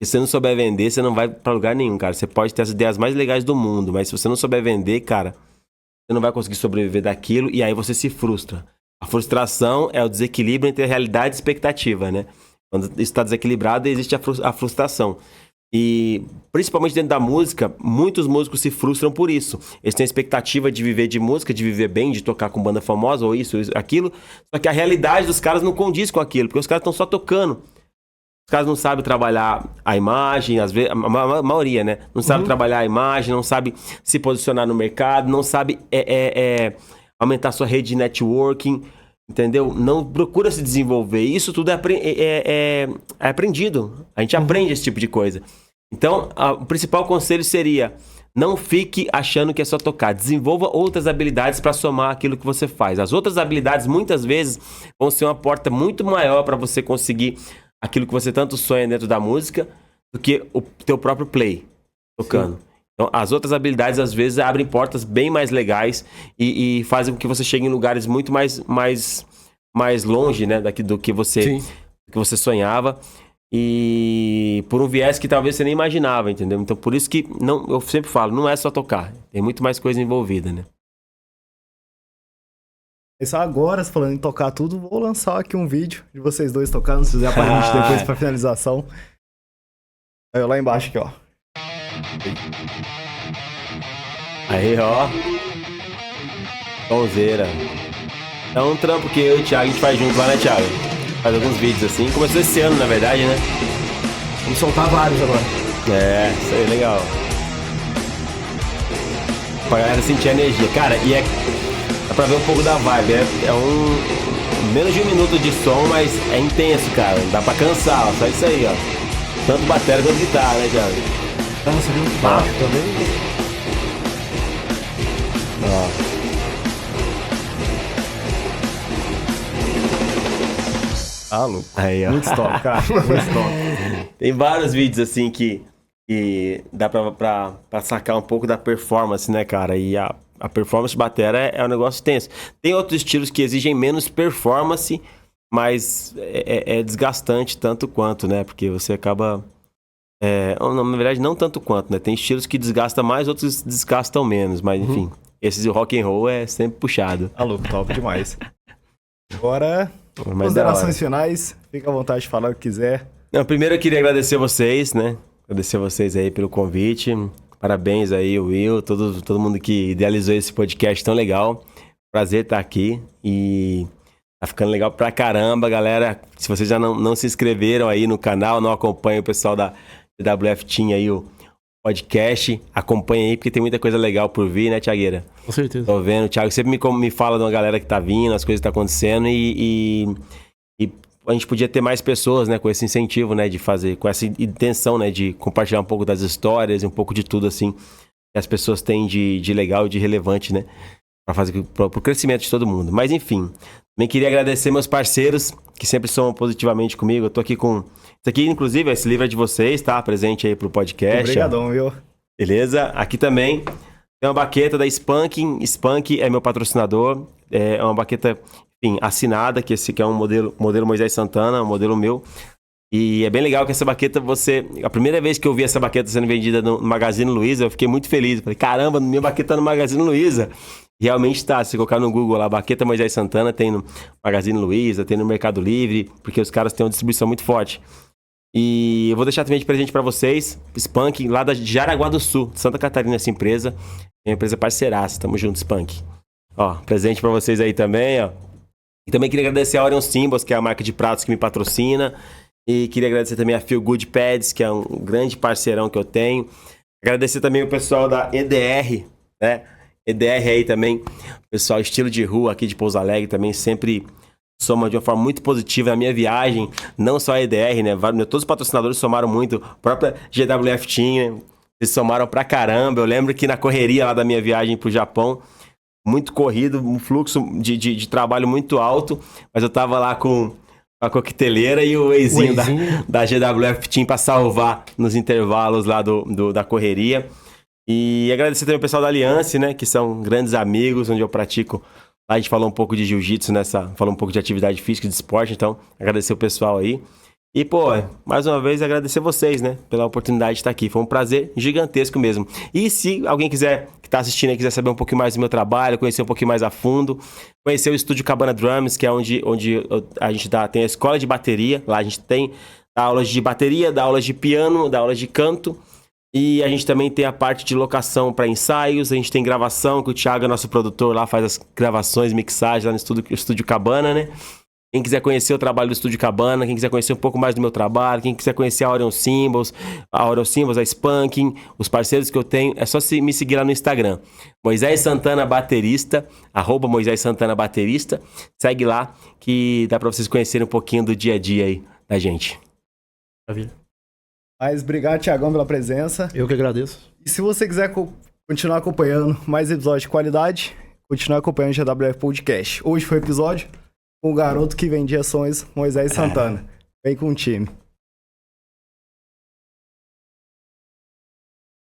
Se você não souber vender, você não vai para lugar nenhum, cara. Você pode ter as ideias mais legais do mundo, mas se você não souber vender, cara, você não vai conseguir sobreviver daquilo e aí você se frustra. A frustração é o desequilíbrio entre a realidade e a expectativa, né? Quando isso está desequilibrado, existe a frustração. E, principalmente dentro da música, muitos músicos se frustram por isso. Eles têm a expectativa de viver de música, de viver bem, de tocar com banda famosa, ou isso, aquilo. Só que a realidade dos caras não condiz com aquilo, porque os caras estão só tocando. Os caras não sabem trabalhar a imagem, às vezes, a maioria, né? Não sabe trabalhar a imagem, não sabe se posicionar no mercado, não sabe aumentar sua rede de networking, entendeu? Não procura se desenvolver. Isso tudo é aprendido. A gente aprende esse tipo de coisa. Então, o principal conselho seria: não fique achando que é só tocar. Desenvolva outras habilidades para somar aquilo que você faz. As outras habilidades, muitas vezes, vão ser uma porta muito maior para você conseguir aquilo que você tanto sonha dentro da música do que o teu próprio play tocando. Sim. Então, as outras habilidades, às vezes, abrem portas bem mais legais e fazem com que você chegue em lugares muito mais longe, né, do que você sonhava. E por um viés que talvez você nem imaginava, entendeu? Então, por isso que eu sempre falo, não é só tocar. Tem muito mais coisa envolvida, né? Isso agora, falando em tocar tudo, vou lançar aqui um vídeo de vocês dois tocando, se fizer pra gente depois pra finalização. Aí, lá embaixo aqui, ó. Aí, ó. Sonzeira. É um trampo que eu e o Thiago a gente faz junto lá, né, Thiago? Faz alguns vídeos assim. Começou esse ano, na verdade, né? Vamos soltar vários agora. Isso aí, legal. Pra galera sentir a energia. Cara, dá pra ver um pouco da vibe. Menos de 1 minuto de som, mas é intenso, cara. Dá pra cansar, ó. Só isso aí, ó. Tanto bateria quanto guitarra, né, Thiago? Nossa, viu? Baixo também. Ó. Ah, louco. Aí, ó. Muito stop, cara. Muito stop. Tem vários vídeos assim que dá pra sacar um pouco da performance, né, cara? E a performance de bateria é um negócio tenso. Tem outros estilos que exigem menos performance, mas é desgastante tanto quanto, né? Porque você acaba... na verdade, não tanto quanto, né? Tem estilos que desgastam mais, outros desgastam menos. Mas, enfim, esse rock and roll é sempre puxado. Ah, louco, top demais. Agora... Considerações finais, fica à vontade de falar o que quiser. Não, primeiro eu queria agradecer vocês, né? Agradecer vocês aí pelo convite. Parabéns aí, Will, todo mundo que idealizou esse podcast tão legal. Prazer estar aqui e tá ficando legal pra caramba, galera. Se vocês já não se inscreveram aí no canal, não acompanham o pessoal da WF Team aí, o podcast, acompanha aí, porque tem muita coisa legal por vir, né, Thiagueira? Com certeza. Tô vendo, o Thiago sempre me fala de uma galera que tá vindo, as coisas que tá acontecendo e a gente podia ter mais pessoas, né, com esse incentivo, né, de fazer, com essa intenção, né, de compartilhar um pouco das histórias e um pouco de tudo, assim, que as pessoas têm de legal e de relevante, né? para fazer pro crescimento de todo mundo. Mas enfim, também queria agradecer meus parceiros que sempre somam positivamente comigo. Eu tô aqui com isso aqui, inclusive, esse livro é de vocês, tá? Presente aí pro podcast. Obrigadão, viu? Beleza? Aqui também tem uma baqueta da Spanking. Spunk é meu patrocinador. É uma baqueta, enfim, assinada, que esse aqui é um modelo Moisés Santana, um modelo meu. E é bem legal que essa baqueta a primeira vez que eu vi essa baqueta sendo vendida no Magazine Luiza, eu fiquei muito feliz. Falei, caramba, minha baqueta tá no Magazine Luiza. Realmente tá, se colocar no Google lá, baqueta Moisés Santana, tem no Magazine Luiza, tem no Mercado Livre, porque os caras têm uma distribuição muito forte. E eu vou deixar também de presente pra vocês, Spunk, lá de Jaraguá do Sul, Santa Catarina, essa empresa. É uma empresa parceiraça, tamo junto, Spunk. Ó, presente pra vocês aí também, ó. E também queria agradecer a Orion Symbols, que é a marca de pratos que me patrocina. E queria agradecer também a Feel Good Pads, que é um grande parceirão que eu tenho. Agradecer também o pessoal da EDR, né? EDR aí também, pessoal estilo de rua aqui de Pouso Alegre também sempre soma de uma forma muito positiva na minha viagem. Não só a EDR, né? Todos os patrocinadores somaram muito. A própria GWF Team, né? Eles somaram pra caramba. Eu lembro que na correria lá da minha viagem pro Japão, muito corrido, um fluxo de trabalho muito alto, mas eu tava lá com a coqueteleira e o Eizinho da GWF Team para salvar nos intervalos lá da correria. E agradecer também o pessoal da Aliança, né? Que são grandes amigos, onde eu pratico. Lá a gente falou um pouco de jiu-jitsu, falou um pouco de atividade física, de esporte. Então, agradecer o pessoal aí. E, pô, mais uma vez agradecer vocês, né? Pela oportunidade de estar aqui. Foi um prazer gigantesco mesmo. E se alguém que tá assistindo aí, quiser saber um pouquinho mais do meu trabalho, conhecer um pouquinho mais a fundo, conhecer o Estúdio Cabana Drums, que é onde a gente tem a escola de bateria. Lá a gente dá aulas de bateria, dá aulas de piano, dá aulas de canto. E a gente também tem a parte de locação para ensaios. A gente tem gravação, que o Thiago é nosso produtor lá, faz as gravações, mixagens lá no Estúdio Cabana, né? Quem quiser conhecer o trabalho do Estúdio Cabana, quem quiser conhecer um pouco mais do meu trabalho, quem quiser conhecer a Orion Symbols, a Spanking, os parceiros que eu tenho, é só me seguir lá no Instagram. Moisés Santana Baterista, @Moisés Santana Baterista. Segue lá que dá pra vocês conhecerem um pouquinho do dia a dia aí da gente. Maravilha. Mas obrigado, Thiagão, pela presença. Eu que agradeço. E se você quiser continuar acompanhando mais episódios de qualidade, continue acompanhando o GWF Podcast. Hoje foi o episódio com o garoto que vendia sonhos, Moisés Santana. Vem com o time.